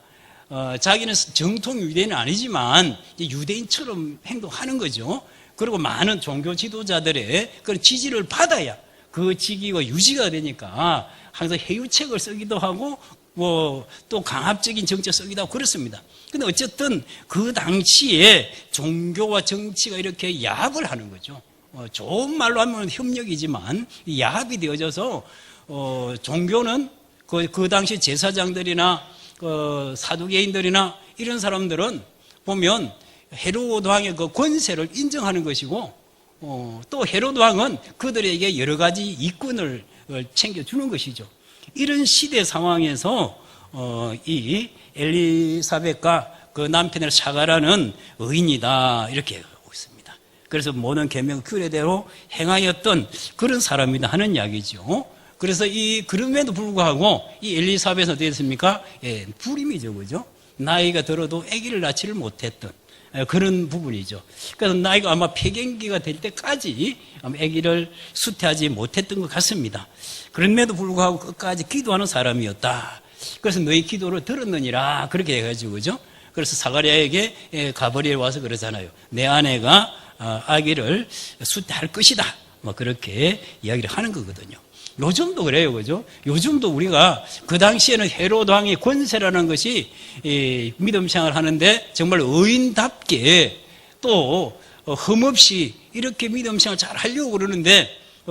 자기는 정통 유대인은 아니지만 유대인처럼 행동하는 거죠. 그리고 많은 종교 지도자들의 그런 지지를 받아야 그 직위가 유지가 되니까 항상 해유책을 쓰기도 하고 또 강압적인 정책을 쓰기도 하고 그렇습니다. 근데 어쨌든 그 당시에 종교와 정치가 이렇게 야합을 하는 거죠. 좋은 말로 하면 협력이지만 야합이 되어져서 종교는 그 당시 제사장들이나 사두개인들이나 이런 사람들은 보면 헤로드 왕의 그 권세를 인정하는 것이고, 또 헤로드 왕은 그들에게 여러 가지 이권을 챙겨주는 것이죠. 이런 시대 상황에서 이 엘리사벳과 그 남편의 사가라는 의인이다, 이렇게 하고 있습니다. 그래서 모든 계명 규례대로 행하였던 그런 사람이다 하는 이야기죠. 그래서 그럼에도 불구하고 이 엘리사벳은 어떻게 됐습니까? 예, 불임이죠, 그죠? 나이가 들어도 아기를 낳지를 못했던 그런 부분이죠. 그래서 나이가 아마 폐경기가 될 때까지 아기를 수태하지 못했던 것 같습니다. 그럼에도 불구하고 끝까지 기도하는 사람이었다. 그래서 너희 기도를 들었느니라, 그렇게 해가지고, 그죠? 그래서 사가랴에게 가브리엘 와서 그러잖아요. 내 아내가 아기를 수태할 것이다, 뭐 그렇게 이야기를 하는 거거든요. 요즘도 그래요, 그죠? 요즘도 우리가 그 당시에는 헤로드 왕의 권세라는 것이 믿음 생활을 하는데 정말 의인답게 또 흠없이 이렇게 믿음 생활을 잘 하려고 그러는데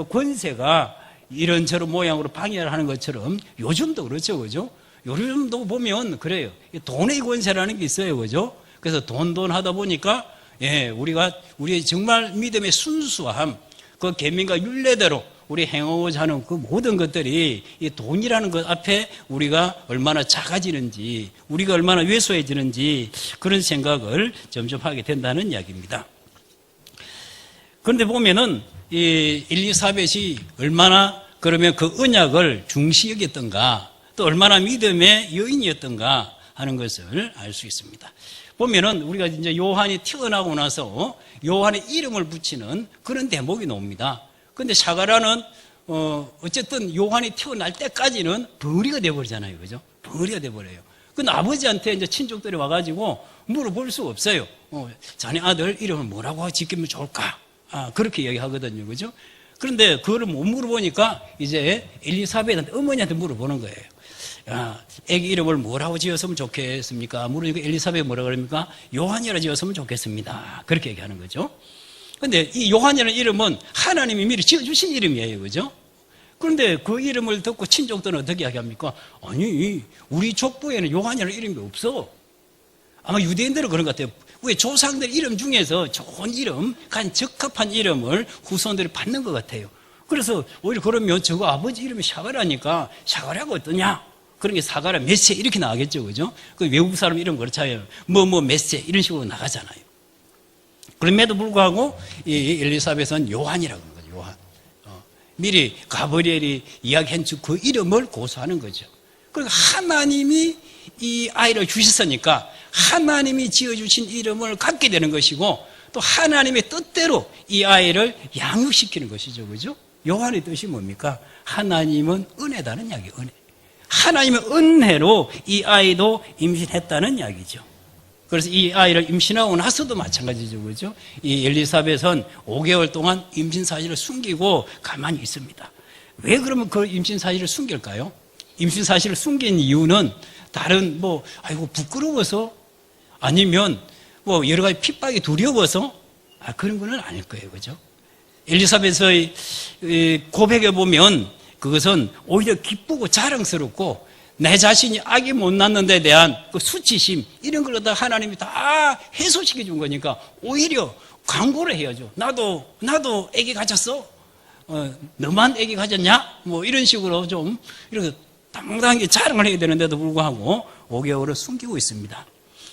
권세가 이런저런 모양으로 방해를 하는 것처럼 요즘도 그렇죠, 그죠? 요즘도 보면 그래요. 돈의 권세라는 게 있어요, 그죠? 그래서 돈 하다 보니까 우리의 정말 믿음의 순수함, 그 계명과 율례대로 우리 행하고자 하는 그 모든 것들이 이 돈이라는 것 앞에 우리가 얼마나 작아지는지, 우리가 얼마나 왜소해지는지 그런 생각을 점점 하게 된다는 이야기입니다. 그런데 보면은 이 엘리사벳이 얼마나 그러면 그 언약을 중시 여겼던가, 또 얼마나 믿음의 여인이었던가 하는 것을 알 수 있습니다. 보면은 우리가 이제 요한이 태어나고 나서 요한의 이름을 붙이는 그런 대목이 나옵니다. 근데 사가랴는 어쨌든 요한이 태어날 때까지는 벙어리가 돼버리잖아요, 그죠? 벙어리가 돼버려요. 근데 아버지한테 이제 친족들이 와가지고 물어볼 수 없어요. 자네 아들 이름을 뭐라고 짓기면 좋을까? 그렇게 이야기하거든요, 그죠? 그런데 그거를 못 물어보니까 이제 엘리사벳한테, 어머니한테 물어보는 거예요. 애기 이름을 뭐라고 지었으면 좋겠습니까? 물으니까 엘리사벳 뭐라고 그럽니까? 요한이라 지었으면 좋겠습니다. 그렇게 얘기하는 거죠. 근데 이 요한이라는 이름은 하나님이 미리 지어주신 이름이에요. 그죠? 그런데 그 이름을 듣고 친족들은 어떻게 이야기합니까? 아니, 우리 족보에는 요한이라는 이름이 없어. 아마 유대인들은 그런 것 같아요. 왜 조상들 이름 중에서 좋은 이름, 가장 적합한 이름을 후손들이 받는 것 같아요. 그래서 오히려 그러면 저거 아버지 이름이 샤가라니까 샤가라가 어떠냐? 그런 게 사가라, 메세 이렇게 나가겠죠. 그죠? 그 외국 사람 이름 그렇잖아요. 메세 이런 식으로 나가잖아요. 그럼에도 불구하고 이 엘리사벳은 요한이라고 하는 거죠. 요한. 미리 가브리엘이 이야기한 그 이름을 고수하는 거죠. 그러니까 하나님이 이 아이를 주셨으니까 하나님이 지어주신 이름을 갖게 되는 것이고 또 하나님의 뜻대로 이 아이를 양육시키는 것이죠. 그죠? 요한의 뜻이 뭡니까? 하나님은 은혜다는 이야기예요. 은혜. 하나님의 은혜로 이 아이도 임신했다는 이야기죠. 그래서 이 아이를 임신하고 나서도 마찬가지죠. 그죠? 이 엘리사벳은 5개월 동안 임신 사실을 숨기고 가만히 있습니다. 왜 그러면 그 임신 사실을 숨길까요? 임신 사실을 숨긴 이유는 다른 아이고 부끄러워서 아니면 여러 가지 핍박이 두려워서 그런 건 아닐 거예요. 그죠? 엘리사벳의 고백에 보면 그것은 오히려 기쁘고 자랑스럽고 내 자신이 아기 못 낳는 데 대한 그 수치심 이런 걸 갖다 하나님이 다 해소시켜 준 거니까 오히려 광고를 해야죠. 나도 아기 가졌어? 너만 아기 가졌냐? 이런 식으로 좀 이렇게 당당하게 자랑을 해야 되는데도 불구하고 5개월을 숨기고 있습니다.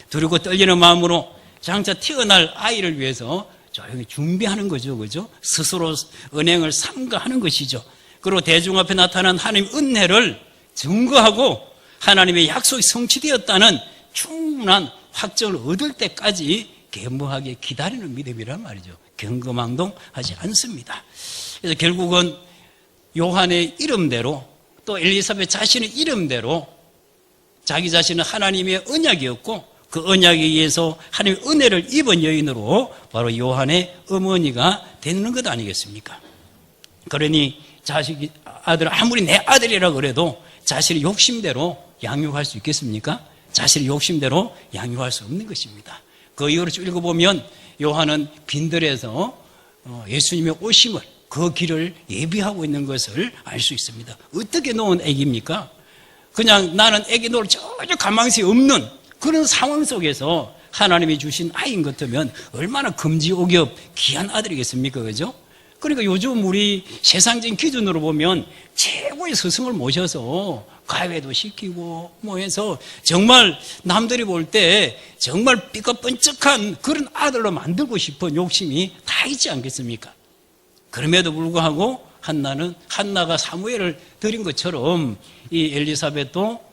두렵고 떨리는 마음으로 장차 태어날 아이를 위해서 조용히 준비하는 거죠. 그죠? 스스로 은행을 삼가하는 것이죠. 그리고 대중 앞에 나타난 하나님의 은혜를 증거하고 하나님의 약속이 성취되었다는 충분한 확정을 얻을 때까지 겸허하게 기다리는 믿음이란 말이죠. 경거망동하지 않습니다. 그래서 결국은 요한의 이름대로 또 엘리사벳 자신의 이름대로 자기 자신은 하나님의 언약이었고 그 언약에 의해서 하나님의 은혜를 입은 여인으로 바로 요한의 어머니가 되는 것 아니겠습니까? 그러니 아들 아무리 내 아들이라 그래도 자신의 욕심대로 양육할 수 있겠습니까? 자신의 욕심대로 양육할 수 없는 것입니다. 그 이유를 쭉 읽어보면 요한은 빈들에서 예수님의 오심을 그 길을 예비하고 있는 것을 알 수 있습니다. 어떻게 놓은 아기입니까? 그냥 나는 아기 놓을 전혀 가망이 없는 그런 상황 속에서 하나님이 주신 아이인 것 같으면 얼마나 금지옥엽 귀한 아들이겠습니까? 그죠? 그러니까 요즘 우리 세상적인 기준으로 보면 최고의 스승을 모셔서 가회도 시키고 해서 정말 남들이 볼 때 정말 삐까뻔쩍한 그런 아들로 만들고 싶은 욕심이 다 있지 않겠습니까? 그럼에도 불구하고 한나가 사무엘을 드린 것처럼 이 엘리사벳도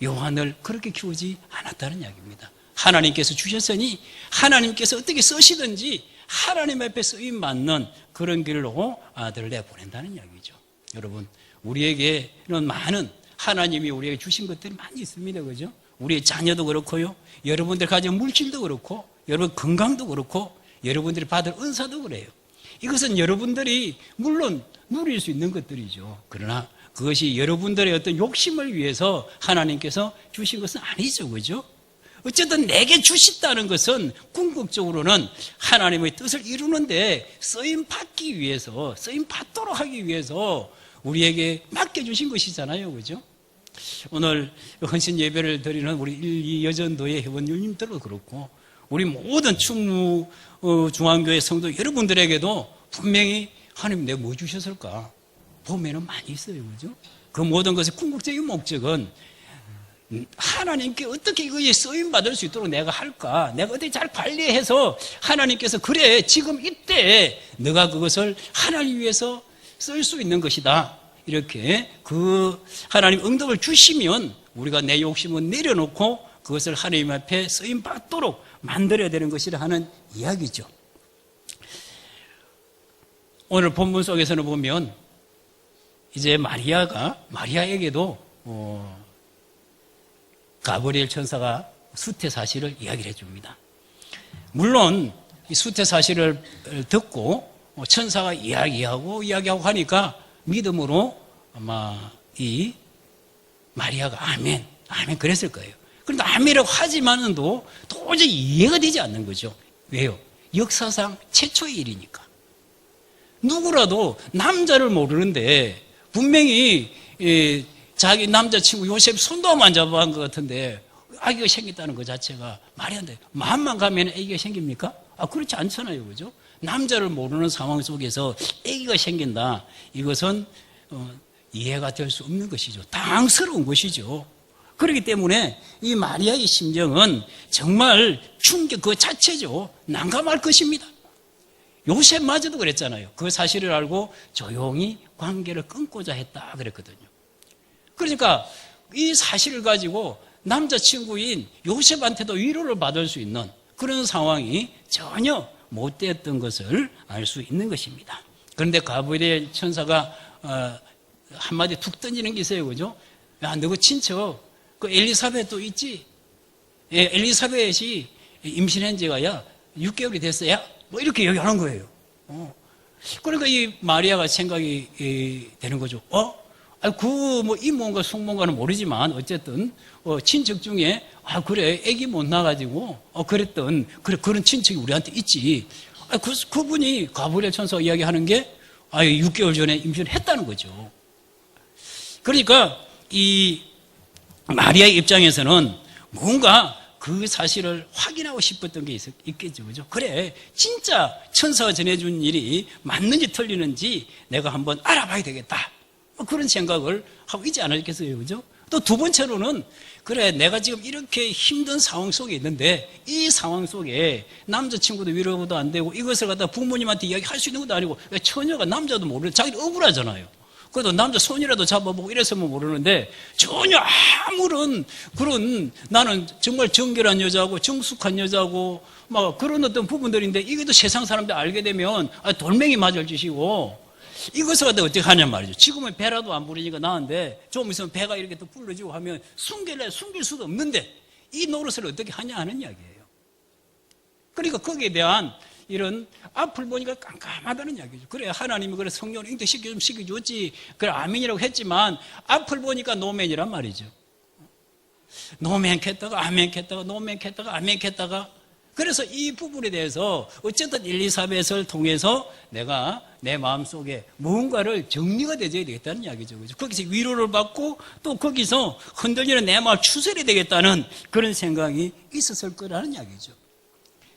요한을 그렇게 키우지 않았다는 이야기입니다. 하나님께서 주셨으니 하나님께서 어떻게 쓰시든지 하나님 앞에 쓰임 받는 그런 길로 아들을 내보낸다는 이야기죠. 여러분, 우리에게는 많은 하나님이 우리에게 주신 것들이 많이 있습니다. 그죠? 우리의 자녀도 그렇고요. 여러분들 가진 물질도 그렇고, 여러분 건강도 그렇고, 여러분들이 받을 은사도 그래요. 이것은 여러분들이 물론 누릴 수 있는 것들이죠. 그러나 그것이 여러분들의 어떤 욕심을 위해서 하나님께서 주신 것은 아니죠. 그죠? 어쨌든 내게 주셨다는 것은 궁극적으로는 하나님의 뜻을 이루는데 쓰임 받기 위해서, 쓰임 받도록 하기 위해서 우리에게 맡겨주신 것이잖아요. 그죠? 오늘 헌신 예배를 드리는 우리 1, 2 여전도의 회원님들도 그렇고 우리 모든 충무 중앙교회 성도 여러분들에게도 분명히 하나님 내가 뭐 주셨을까? 보면은 많이 있어요. 그죠? 그 모든 것의 궁극적인 목적은 하나님께 어떻게 이거에 쓰임받을 수 있도록 내가 할까? 내가 어떻게 잘 관리해서 하나님께서 그래 지금 이때 너가 그것을 하나님 위해서 쓸 수 있는 것이다. 이렇게 그 하나님 응답을 주시면 우리가 내 욕심은 내려놓고 그것을 하나님 앞에 쓰임받도록 만들어야 되는 것이라 하는 이야기죠. 오늘 본문 속에서는 보면 이제 마리아에게도 가브리엘 천사가 수태 사실을 이야기를 해줍니다. 물론 이 수태 사실을 듣고 천사가 이야기하고 하니까 믿음으로 아마 이 마리아가 아멘 그랬을 거예요. 그런데 아멘이라고 하지만은도 도저히 이해가 되지 않는 거죠. 왜요? 역사상 최초의 일이니까. 누구라도 남자를 모르는데 분명히 자기 남자친구 요셉 손도 안 잡아간 것 같은데 아기가 생겼다는 것 자체가 말이 안 돼요. 마음만 가면 아기가 생깁니까? 그렇지 않잖아요. 그죠? 남자를 모르는 상황 속에서 아기가 생긴다. 이것은 이해가 될 수 없는 것이죠. 당스러운 것이죠. 그렇기 때문에 이 마리아의 심정은 정말 충격 그 자체죠. 난감할 것입니다. 요셉마저도 그랬잖아요. 그 사실을 알고 조용히 관계를 끊고자 했다 그랬거든요. 그러니까 이 사실을 가지고 남자친구인 요셉한테도 위로를 받을 수 있는 그런 상황이 전혀 못 되었던 것을 알 수 있는 것입니다. 그런데 가브리엘 천사가 한마디 툭 던지는 게 있어요. 그죠? 야, 너 그 친척 그 엘리사벳도 있지? 예, 엘리사벳이 임신한 지가 야 6개월이 됐어요. 뭐 이렇게 얘기하는 거예요. 그러니까 이 마리아가 생각이 되는 거죠. 뭐 이모인가 숙모인가는 모르지만 어쨌든 친척 중에 그래 애기 못 나가지고 그랬던 그런 친척이 우리한테 있지. 그분이 가브리엘 천사가 이야기하는 게 6개월 전에 임신했다는 거죠. 그러니까 이 마리아의 입장에서는 뭔가 그 사실을 확인하고 싶었던 게 있겠죠. 그죠? 그래, 진짜 천사가 전해준 일이 맞는지 틀리는지 내가 한번 알아봐야 되겠다. 그런 생각을 하고 있지 않았겠어요. 그죠? 또 두 번째로는 그래, 내가 지금 이렇게 힘든 상황 속에 있는데 이 상황 속에 남자친구도 위로도 안 되고 이것을 갖다 부모님한테 이야기할 수 있는 것도 아니고 처녀가 남자도 모르는데 자기는 억울하잖아요. 그래도 남자 손이라도 잡아보고 이랬으면 모르는데 전혀 아무런 그런 나는 정말 정결한 여자고 정숙한 여자고 막 그런 어떤 부분들인데 이게 또 세상 사람들 알게 되면 돌멩이 맞을 짓이고 이것을 갖다 어떻게 하냐 말이죠. 지금은 배라도 안 부르니까 나은데 좀 있으면 배가 이렇게 또 불러지고 하면 숨길 수도 없는데 이 노릇을 어떻게 하냐 하는 이야기예요. 그러니까 거기에 대한 이런 앞을 보니까 깜깜하다는 이야기죠. 그래, 하나님이 그래 성령을 시켜줬지. 그래, 아멘이라고 했지만 앞을 보니까 노맨이란 말이죠. 노맨했다가 아멘했다가 노맨했다가 아멘했다가 그래서 이 부분에 대해서 어쨌든 엘리사벳을 통해서 내가 내 마음속에 뭔가를 정리가 되어야 되겠다는 이야기죠. 그죠? 거기서 위로를 받고 또 거기서 흔들리는 내 마음을 추스려야 되겠다는 그런 생각이 있었을 거라는 이야기죠.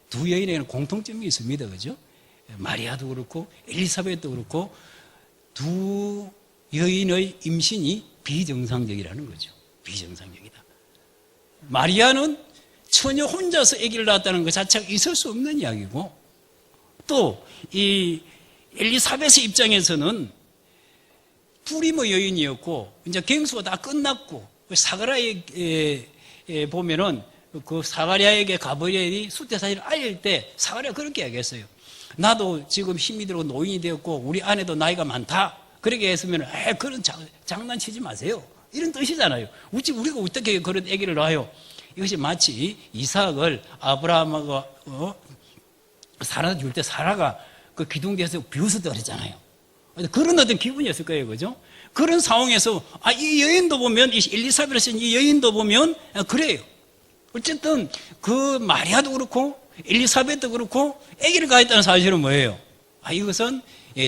두 여인에게는 공통점이 있습니다. 그죠? 마리아도 그렇고 엘리사벳도 그렇고 두 여인의 임신이 비정상적이라는 거죠. 비정상적이다. 마리아는 처녀 혼자서 아기를 낳았다는 것 자체가 있을 수 없는 이야기고 또 이 엘리사벳의 입장에서는 프리모 여인이었고 이제 갱수가 다 끝났고 사가랴에 보면은 그 사가랴에게 가브리엘이 수태 사실을 알릴 때 사가랴가 그렇게 얘기했어요. 나도 지금 힘이 들고 노인이 되었고 우리 아내도 나이가 많다. 그렇게 했으면 그런 장난치지 마세요. 이런 뜻이잖아요. 우리가 어떻게 그런 아기를 낳아요? 이것이 마치 이삭을 아브라함하고 사라 줄 때 사라가 그 기둥대에서 비웃었다 그랬잖아요. 그런 어떤 기분이었을 거예요. 그죠? 그런 상황에서 이 여인도 보면 이 엘리사벳을 쓴 이 여인도 보면 그래요. 어쨌든 그 마리아도 그렇고 엘리사벳도 그렇고 아기를 가졌다는 사실은 뭐예요? 이것은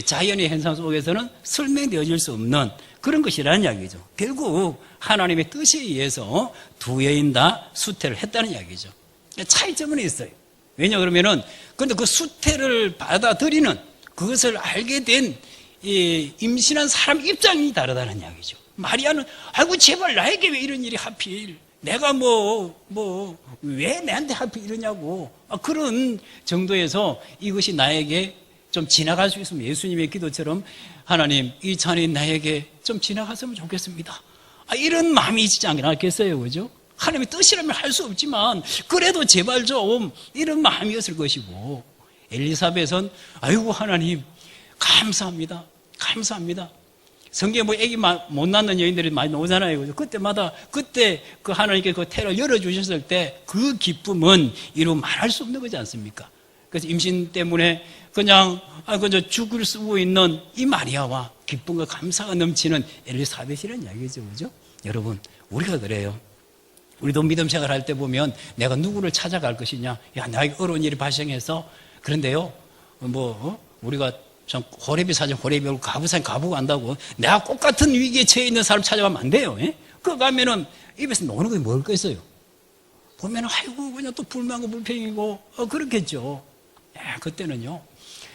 자연의 현상 속에서는 설명되어질 수 없는 그런 것이라는 이야기죠. 결국 하나님의 뜻에 의해서 두 여인 다 수태를 했다는 이야기죠. 차이점은 있어요. 왜냐 그러면은 근데 그 수태를 받아들이는 그것을 알게 된 임신한 사람 입장이 다르다는 이야기죠. 마리아는 아이고 제발 나에게 왜 이런 일이 하필 내가 왜 내한테 하필 이러냐고 그런 정도에서 이것이 나에게 좀 지나갈 수 있으면 예수님의 기도처럼 하나님 이 잔이 나에게 좀 지나갔으면 좋겠습니다. 이런 마음이 있지 않겠어요? 그죠? 하나님의 뜻이라면 할 수 없지만 그래도 제발 좀 이런 마음이었을 것이고 엘리사벳은 아이고 하나님 감사합니다. 감사합니다. 성경에 아기 못 낳는 여인들이 많이 나오잖아요. 그죠? 그때마다 그때 그 하나님께 그 태를 열어주셨을 때 그 기쁨은 이루 말할 수 없는 거지 않습니까? 그래서 임신 때문에 그냥 죽을 쓰고 있는 이 마리아와 기쁨과 감사가 넘치는 엘리사벳이라는 이야기죠. 그죠? 여러분, 우리가 그래요. 우리도 믿음 생활할 때 보면 내가 누구를 찾아갈 것이냐. 야, 나에게 어려운 일이 발생해서 그런데요, 우리가 참 호레비 사진, 호레비하고 가부산 가부 간다고 내가 똑같은 위기에 처해 있는 사람 찾아가면 안 돼요. 예? 그거 가면은 입에서 노는 게 뭘 거겠어요? 보면은, 아이고, 그냥 또 불만고 불평이고, 그렇겠죠. 예, 그때는요,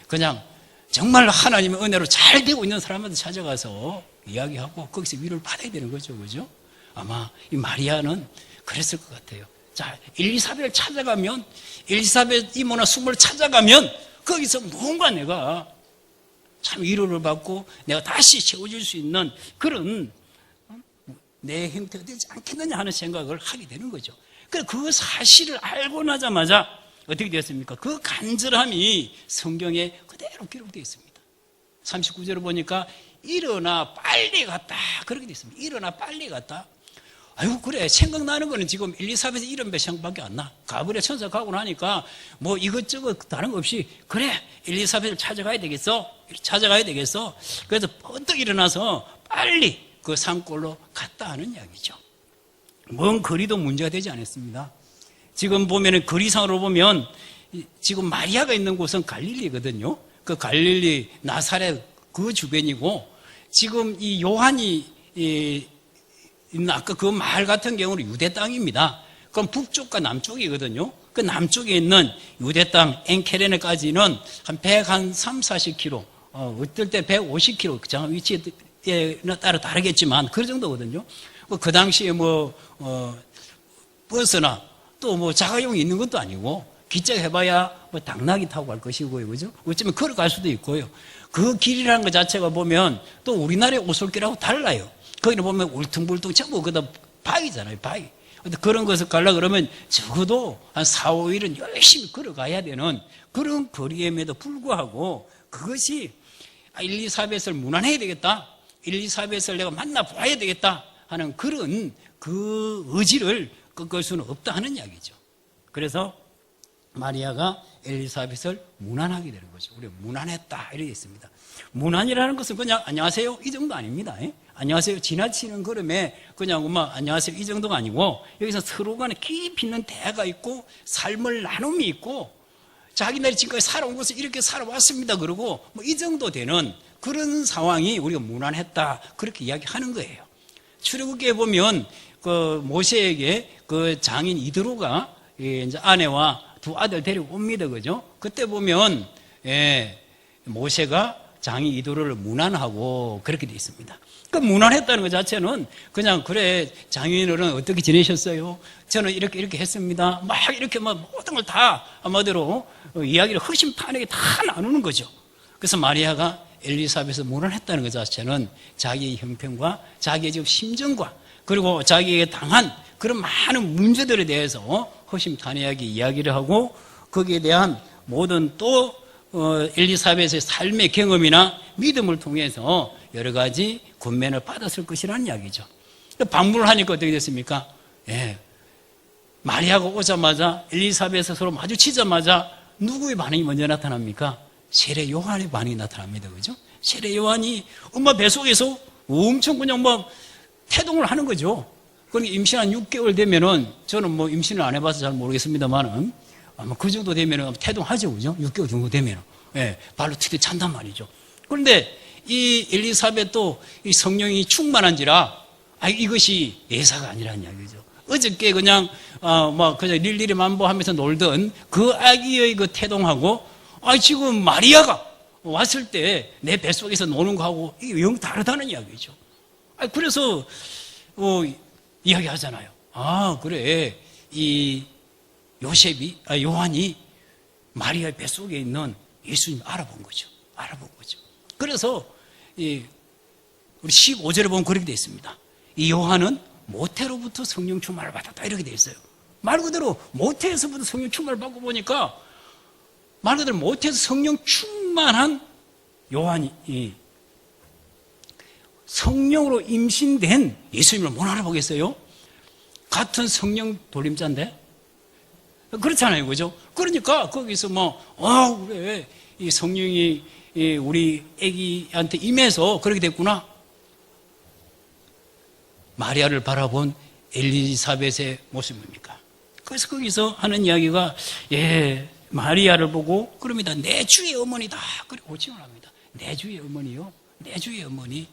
그냥 정말 하나님의 은혜로 잘 되고 있는 사람한테 찾아가서 이야기하고 거기서 위로를 받아야 되는 거죠. 그죠? 아마 이 마리아는 그랬을 것 같아요. 자, 엘리사벳을 찾아가면, 엘리사벳 이모나 숙모를 찾아가면 거기서 뭔가 내가 참 위로를 받고 내가 다시 채워줄 수 있는 그런 내 형태가 되지 않겠느냐 하는 생각을 하게 되는 거죠. 그 사실을 알고 나자마자 어떻게 되었습니까? 그 간절함이 성경에 그대로 기록되어 있습니다. 39절을 보니까 일어나 빨리 갔다 그렇게 되어 있습니다. 일어나 빨리 갔다. 아이고, 그래, 생각나는 거는 지금 엘리사벳의 이름 몇 생각밖에 안 나. 가브리엘 천사 가고 나니까 뭐 이것저것 다른 거 없이, 그래, 엘리사벳을 찾아가야 되겠어. 그래서 번뜩 일어나서 빨리 그 산골로 갔다 하는 이야기죠. 먼 거리도 문제가 되지 않았습니다. 지금 보면은 거리상으로 보면 지금 마리아가 있는 곳은 갈릴리거든요. 그 갈릴리 나사렛 그 주변이고, 지금 이 요한이 있는 아까 그 마을 같은 경우는 유대 땅입니다. 그럼 북쪽과 남쪽이거든요. 그 남쪽에 있는 유대 땅 엔케레네까지는 한 130-40km, 어떨 때 150km, 정확한 위치에 따라 다르겠지만 그 정도거든요. 그 당시에 버스나 또 자가용이 있는 것도 아니고 기차 해봐야 당나귀 타고 갈 것이고요. 그죠? 어쩌면 걸어갈 수도 있고요. 그 길이라는 것 자체가 보면 또 우리나라의 오솔길하고 달라요. 거기는 보면 울퉁불퉁 전부 그다 바위잖아요, 바위. 근데 그런 것을 가려고 그러면 적어도 한 4, 5일은 열심히 걸어가야 되는 그런 거리임에도 불구하고 그것이 엘리사벳을 문안해야 되겠다. 엘리사벳을 내가 만나봐야 되겠다 하는 그런 그 의지를 꺾을 수는 없다 하는 이야기죠. 그래서 마리아가 엘리사벳을 문안하게 되는 거죠. 우리가 문안했다 이렇게 있습니다. 문안이라는 것은 그냥 안녕하세요 이 정도 아닙니다. 안녕하세요 지나치는 걸음에 그냥 안녕하세요 이 정도가 아니고, 여기서 서로 간에 깊이 있는 대화가 있고 삶을 나눔이 있고, 자기네들이 지금까지 살아온 것을 이렇게 살아왔습니다 그러고 이 정도 되는 그런 상황이 우리가 문안했다 그렇게 이야기하는 거예요. 출애굽기에 보면 그 모세에게 그 장인 이드로가 이제 아내와 두 아들 데리고 옵니다. 그죠? 그때 보면 모세가 장인 이드로를 문안하고 그렇게 돼 있습니다. 그 문안했다는 것 자체는 그냥, 그래, 장인어른 어떻게 지내셨어요? 저는 이렇게 했습니다. 막 이렇게 모든 걸 다 한마디로 이야기를 허심탄회하게 다 나누는 거죠. 그래서 마리아가 엘리사벳을 문안했다는 것 자체는 자기의 형편과 자기의 지금 심정과 그리고 자기에게 당한 그런 많은 문제들에 대해서 허심탄회하게 이야기를 하고, 거기에 대한 모든 또 엘리사벳의 삶의 경험이나 믿음을 통해서 여러 가지 권면을 받았을 것이라는 이야기죠. 방문을 하니까 어떻게 됐습니까? 마리아가 오자마자 엘리사벳을 서로 마주치자마자 누구의 반응이 먼저 나타납니까? 세례 요한의 반응이 나타납니다. 그죠? 세례 요한이 엄마 뱃속에서 엄청 그냥 태동을 하는 거죠. 그러니까 임신 한 6개월 되면은, 저는 임신을 안 해봐서 잘 모르겠습니다만은 아마 그 정도 되면은 태동하죠. 그죠? 6개월 정도 되면은. 발로 튀게 찬단 말이죠. 그런데 이 엘리사벳도 이 성령이 충만한지라, 이것이 예사가 아니라는 이야기죠. 어저께 그냥 릴리리 만보하면서 놀던 그 아기의 그 태동하고, 지금 마리아가 왔을 때 내 뱃속에서 노는 거하고 이게 영 다르다는 이야기죠. 그래서 이야기하잖아요. 그래, 이 요한이 마리아의 뱃속에 있는 예수님을 알아본 거죠. 그래서 우리 15절에 보면 그렇게 되어 있습니다. 이 요한은 모태로부터 성령 충만을 받았다 이렇게 되어 있어요. 말 그대로 모태에서부터 성령 충만을 받고 보니까 말 그대로 모태에서 성령 충만한 요한이 성령으로 임신된 예수님을 못 알아보겠어요? 같은 성령 돌림자인데? 그렇잖아요. 그죠? 그러니까 거기서 그래, 이 성령이 우리 애기한테 임해서 그렇게 됐구나. 마리아를 바라본 엘리사벳의 모습입니까? 그래서 거기서 하는 이야기가, 마리아를 보고 그럽니다. 내 주의 어머니다. 그리고 고침을 합니다. 내 주의 어머니요. 내 주의 어머니.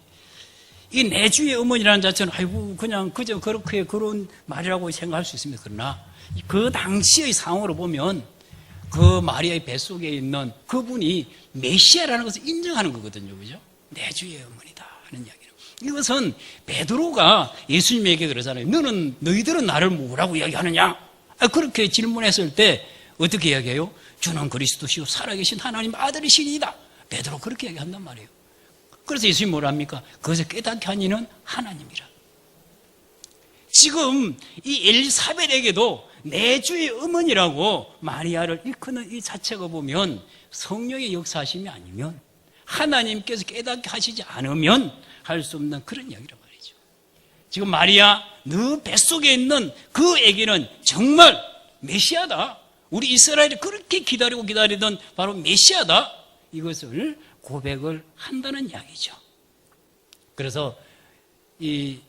이 내 주의 어머니라는 자체는 아이고 그냥 그저 그렇게 그런 말이라고 생각할 수 있습니다. 그러나 그 당시의 상황으로 보면 그 마리아의 뱃속에 있는 그분이 메시아라는 것을 인정하는 거거든요. 그죠? 내 주의 어머니다 하는 이야기는. 이것은 베드로가 예수님에게 그러잖아요. 너희들은 나를 뭐라고 이야기하느냐? 그렇게 질문했을 때 어떻게 이야기해요? 주는 그리스도시요 살아계신 하나님 아들이시니이다. 베드로 그렇게 이야기한단 말이에요. 그래서 예수님이 뭐라 합니까? 그것을 깨닫게 한 이는 하나님이라. 지금 이 엘리사벳에게도 내 주의 어머니라고 마리아를 일컫는 이 자체가 보면 성령의 역사하심이 아니면 하나님께서 깨닫게 하시지 않으면 할 수 없는 그런 이야기란 말이죠. 지금 마리아 너 뱃속에 있는 그 아기는 정말 메시아다. 우리 이스라엘이 그렇게 기다리던 바로 메시아다. 이것을 고백을 한다는 이야기죠. 그래서 이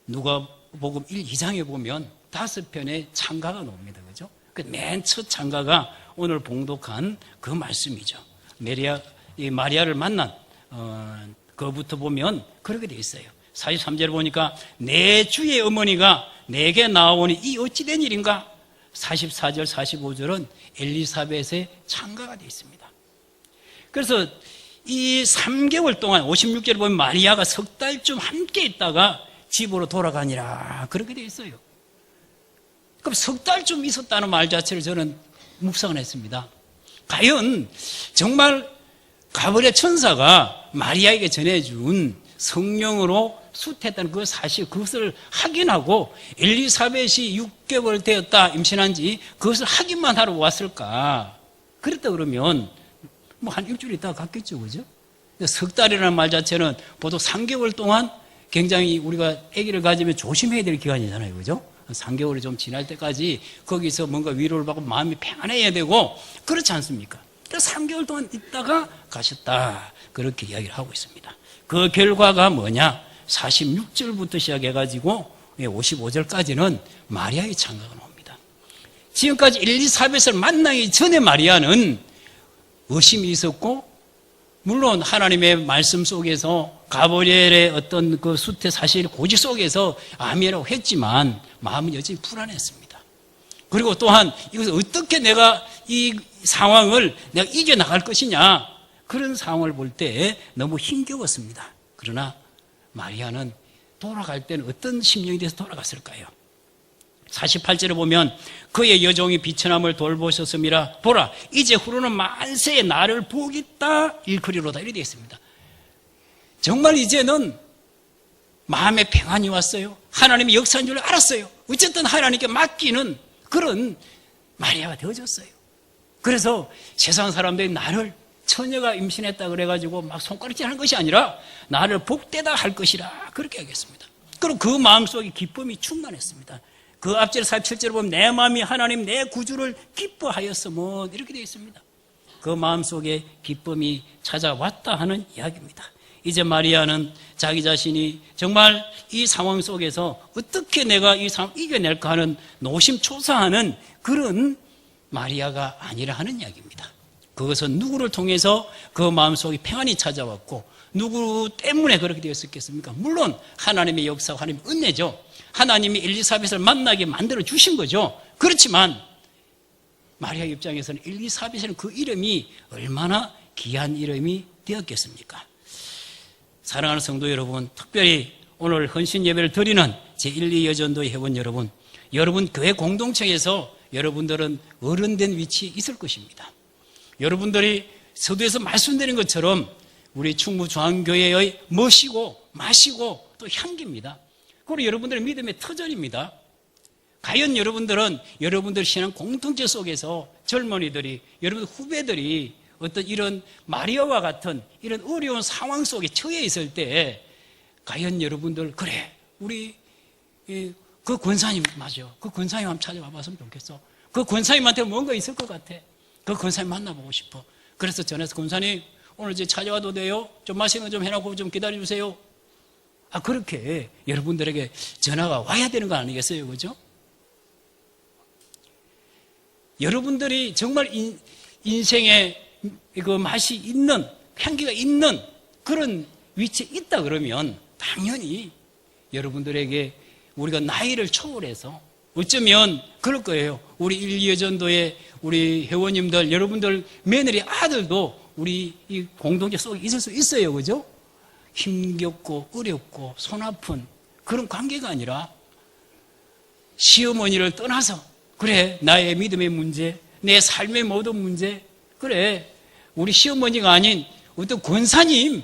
누가복음 1, 2장에 보면 5편의 찬가가 나옵니다. 그죠? 그 맨 첫 찬가가 오늘 봉독한 그 말씀이죠. 마리아를 만난 그거부터 보면 그렇게 되어 있어요. 43절에 보니까 내 주의 어머니가 내게 나오니 이 어찌된 일인가? 44절, 45절은 엘리사벳의 찬가가 되어 있습니다. 그래서 이 3개월 동안 56절에 보면 마리아가 석 달쯤 함께 있다가 집으로 돌아가니라 그렇게 되어 있어요. 그럼 석 달쯤 있었다는 말 자체를 저는 묵상을 했습니다. 과연 정말 가브리엘 천사가 마리아에게 전해준 성령으로 수태했다는 그 사실, 그것을 확인하고 엘리사벳이 6개월 되었다 임신한 지 그것을 확인만 하러 왔을까? 그랬다 그러면 뭐 한 일주일 있다가 갔겠죠, 그죠? 석 달이라는 말 자체는 보통 3개월 동안 굉장히 우리가 아기를 가지면 조심해야 될 기간이잖아요, 그죠? 3개월이 좀 지날 때까지 거기서 뭔가 위로를 받고 마음이 평안해야 되고 그렇지 않습니까? 3개월 동안 있다가 가셨다 그렇게 이야기를 하고 있습니다. 그 결과가 뭐냐? 46절부터 시작해가지고 55절까지는 마리아의 찬가가 나옵니다. 지금까지 엘리사벳을 만나기 전에 마리아는 의심이 있었고, 물론 하나님의 말씀 속에서 가브리엘의 어떤 그 수태 사실 고지 속에서 아멘이라고 했지만 마음은 여전히 불안했습니다. 그리고 또한 이것을 어떻게 내가 이 상황을 내가 이겨나갈 것이냐, 그런 상황을 볼 때 너무 힘겨웠습니다. 그러나 마리아는 돌아갈 때는 어떤 심령이 돼서 돌아갔을까요? 48절에 보면 그의 여종이 비천함을 돌보셨음이라 보라 이제 후로는 만세에 나를 보겠다 일컬이로다 이렇게 되어 있습니다. 정말 이제는 마음에 평안이 왔어요. 하나님이 역사한 줄 알았어요. 어쨌든 하나님께 맡기는 그런 마리아가 되어졌어요. 그래서 세상 사람들이 나를 처녀가 임신했다 그래가지고 막 손가락질 하는 것이 아니라 나를 복되다 할 것이라 그렇게 하겠습니다. 그리고 그 마음속에 기쁨이 충만했습니다. 그 앞절 47절에 보면 내 마음이 하나님 내 구주를 기뻐하였으면 이렇게 되어 있습니다. 그 마음속에 기쁨이 찾아왔다 하는 이야기입니다. 이제 마리아는 자기 자신이 정말 이 상황 속에서 어떻게 내가 이 상황을 이겨낼까 하는 노심초사하는 그런 마리아가 아니라 하는 이야기입니다. 그것은 누구를 통해서 그 마음속에 평안이 찾아왔고 누구 때문에 그렇게 되었겠습니까? 물론 하나님의 역사와 하나님의 은혜죠. 하나님이 엘리사벳을 만나게 만들어 주신 거죠. 그렇지만 마리아 입장에서는 엘리사벳은 그 이름이 얼마나 귀한 이름이 되었겠습니까? 사랑하는 성도 여러분, 특별히 오늘 헌신 예배를 드리는 제1, 2여전도의 회원 여러분, 여러분 교회 공동체에서 여러분들은 어른된 위치에 있을 것입니다. 여러분들이 서두에서 말씀드린 것처럼 우리 충무중앙교회의 멋이고 마시고 또 향기입니다. 그리고 여러분들의 믿음의 터전입니다. 과연 여러분들은 여러분들 신앙 공동체 속에서 젊은이들이, 여러분 후배들이 어떤 이런 마리아와 같은 이런 어려운 상황 속에 처해 있을 때 과연 여러분들 그래 우리 그 권사님 맞아, 그 권사님 한번 찾아와 봤으면 좋겠어. 그 권사님한테 뭔가 있을 것 같아. 그 권사님 만나보고 싶어. 그래서 전해서 권사님 오늘 이제 찾아와도 돼요? 좀 맛있는 거 좀 해놓고 좀 기다려주세요. 그렇게 여러분들에게 전화가 와야 되는 거 아니겠어요? 그죠? 여러분들이 정말 인생의 그 맛이 있는, 향기가 있는 그런 위치에 있다 그러면 당연히 여러분들에게 우리가 나이를 초월해서 어쩌면 그럴 거예요. 우리 1.2여전도의 우리 회원님들, 여러분들 며느리 아들도 우리 이 공동체 속에 있을 수 있어요. 그죠? 힘겹고 어렵고 손 아픈 그런 관계가 아니라 시어머니를 떠나서 그래 나의 믿음의 문제, 내 삶의 모든 문제, 그래 우리 시어머니가 아닌 어떤 권사님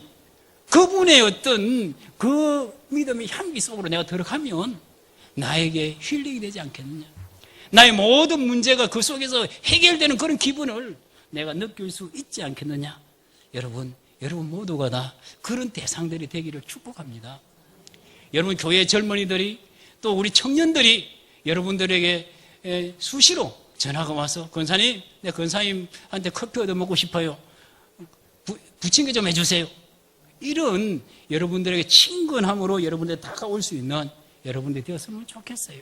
그분의 어떤 그 믿음의 향기 속으로 내가 들어가면 나에게 힐링이 되지 않겠느냐. 나의 모든 문제가 그 속에서 해결되는 그런 기분을 내가 느낄 수 있지 않겠느냐. 여러분 모두가 다 그런 대상들이 되기를 축복합니다. 여러분 교회 젊은이들이 또 우리 청년들이 여러분들에게 수시로 전화가 와서 권사님, 내 권사님한테 커피 얻어 먹고 싶어요. 부침개 좀 해주세요. 이런 여러분들에게 친근함으로 여러분들 다가올 수 있는 여러분들이 되었으면 좋겠어요.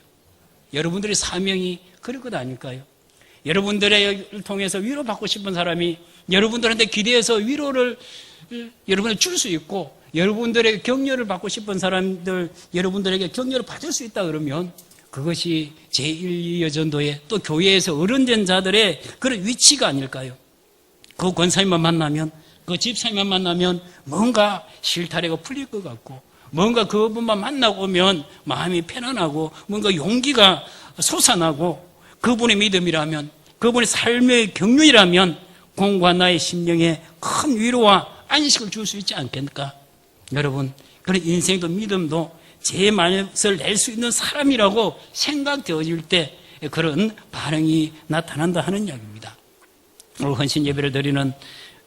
여러분들의 사명이 그럴 것 아닐까요? 여러분들을 통해서 위로받고 싶은 사람이 여러분들한테 기대해서 위로를 여러분을 줄 수 있고, 여러분들에게 격려를 받고 싶은 사람들 여러분들에게 격려를 받을 수 있다 그러면 그것이 제1여전도의 또 교회에서 어른된 자들의 그런 위치가 아닐까요? 그 권사님만 만나면, 그 집사님만 만나면 뭔가 실타래가 풀릴 것 같고, 뭔가 그분만 만나고 오면 마음이 편안하고 뭔가 용기가 솟아나고, 그분의 믿음이라면, 그분의 삶의 경륜이라면 공과 나의 심령에 큰 위로와 안식을 줄 수 있지 않겠습니까? 여러분, 그런 인생도 믿음도 제 맛을 낼 수 있는 사람이라고 생각되어질 때 그런 반응이 나타난다 하는 이야기입니다. 오늘 헌신 예배를 드리는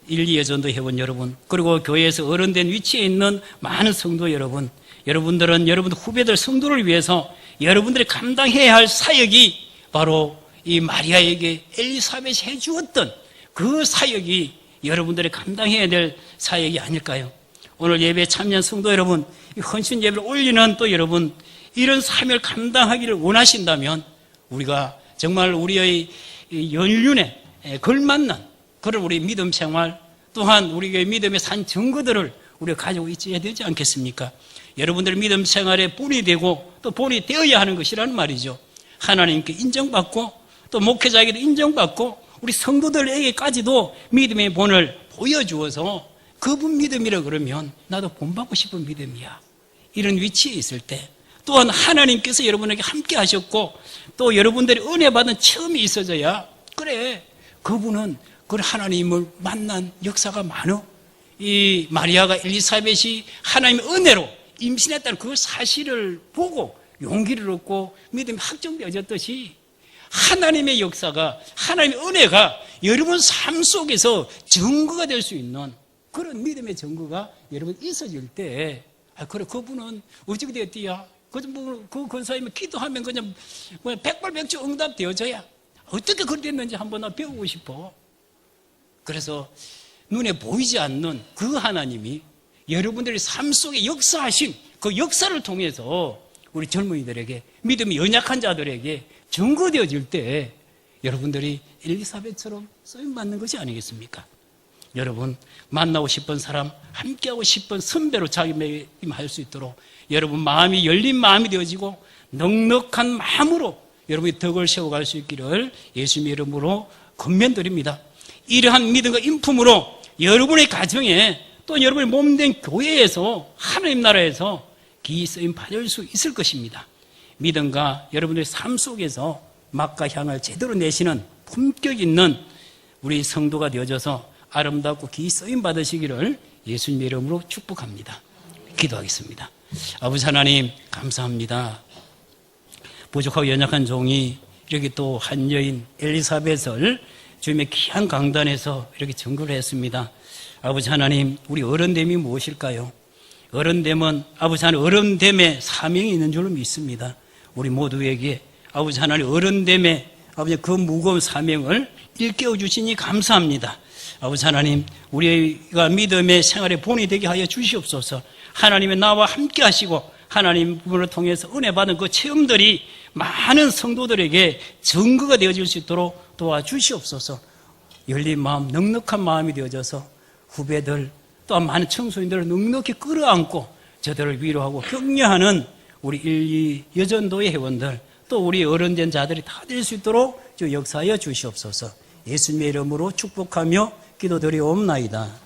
1.2여전도 회원 여러분, 그리고 교회에서 어른된 위치에 있는 많은 성도 여러분, 여러분들은 여러분들 후배들 성도를 위해서 여러분들이 감당해야 할 사역이 바로 이 마리아에게 엘리사벳이 해주었던 그 사역이 여러분들이 감당해야 될 사역이 아닐까요? 오늘 예배에 참여한 성도 여러분, 이 헌신 예배를 올리는 또 여러분, 이런 사명을 감당하기를 원하신다면 우리가 정말 우리의 연륜에 걸맞는 그런 우리 믿음 생활, 또한 우리의 믿음의 산 증거들을 우리가 가지고 있어야 되지 않겠습니까? 여러분들의 믿음 생활에 본이 되고 또 본이 되어야 하는 것이라는 말이죠. 하나님께 인정받고 또 목회자에게도 인정받고 우리 성도들에게까지도 믿음의 본을 보여주어서 그분 믿음이라 그러면 나도 본받고 싶은 믿음이야. 이런 위치에 있을 때 또한 하나님께서 여러분에게 함께 하셨고 또 여러분들이 은혜 받은 체험이 있어져야 그래 그분은 그 하나님을 만난 역사가 많어. 이 마리아가 엘리사벳이 하나님의 은혜로 임신했다는 그 사실을 보고 용기를 얻고 믿음이 확정되어졌듯이 하나님의 역사가, 하나님의 은혜가 여러분 삶 속에서 증거가 될 수 있는 그런 믿음의 증거가 여러분 있어질 때, 그래, 그분은 어떻게 되었디야? 그 권사님은 기도하면 그냥 백발백중 응답되어져야. 어떻게 그렇게 됐는지 한번 나 배우고 싶어. 그래서 눈에 보이지 않는 그 하나님이 여러분들의 삶 속에 역사하신 그 역사를 통해서 우리 젊은이들에게, 믿음이 연약한 자들에게 증거되어질 때 여러분들이 엘리사벳처럼 쓰임받는 것이 아니겠습니까? 여러분, 만나고 싶은 사람, 함께하고 싶은 선배로 자기매임할 수 있도록 여러분 마음이 열린 마음이 되어지고 넉넉한 마음으로 여러분이 덕을 세워갈 수 있기를 예수님의 이름으로 권면드립니다. 이러한 믿음과 인품으로 여러분의 가정에 또 여러분의 몸된 교회에서 하나님 나라에서 기이 쓰임 받을 수 있을 것입니다. 믿음과 여러분들의 삶 속에서 맛과 향을 제대로 내시는 품격 있는 우리 성도가 되어져서 아름답고 기이 쓰임 받으시기를 예수님의 이름으로 축복합니다. 기도하겠습니다. 아버지 하나님 감사합니다. 부족하고 연약한 종이 이렇게 또 한 여인 엘리사벳을 주님의 귀한 강단에서 이렇게 증거를 했습니다. 아버지 하나님, 우리 어른됨이 무엇일까요? 어른됨은 아버지 하나님 어른됨에 사명이 있는 줄로 믿습니다. 우리 모두에게 아버지 하나님 어른됨에 아버지 그 무거운 사명을 일깨워 주시니 감사합니다. 아버지 하나님, 우리가 믿음의 생활의 본이 되게 하여 주시옵소서. 하나님의 나와 함께 하시고 하나님 부분을 통해서 은혜 받은 그 체험들이 많은 성도들에게 증거가 되어질 수 있도록 도와주시옵소서. 열린 마음, 넉넉한 마음이 되어져서 후배들 또한 많은 청소년들을 넉넉히 끌어안고 저들을 위로하고 격려하는 우리 1, 2 여전도의 회원들 또 우리 어른된 자들이 다 될 수 있도록 주 역사하여 주시옵소서. 예수님의 이름으로 축복하며 기도드리옵나이다.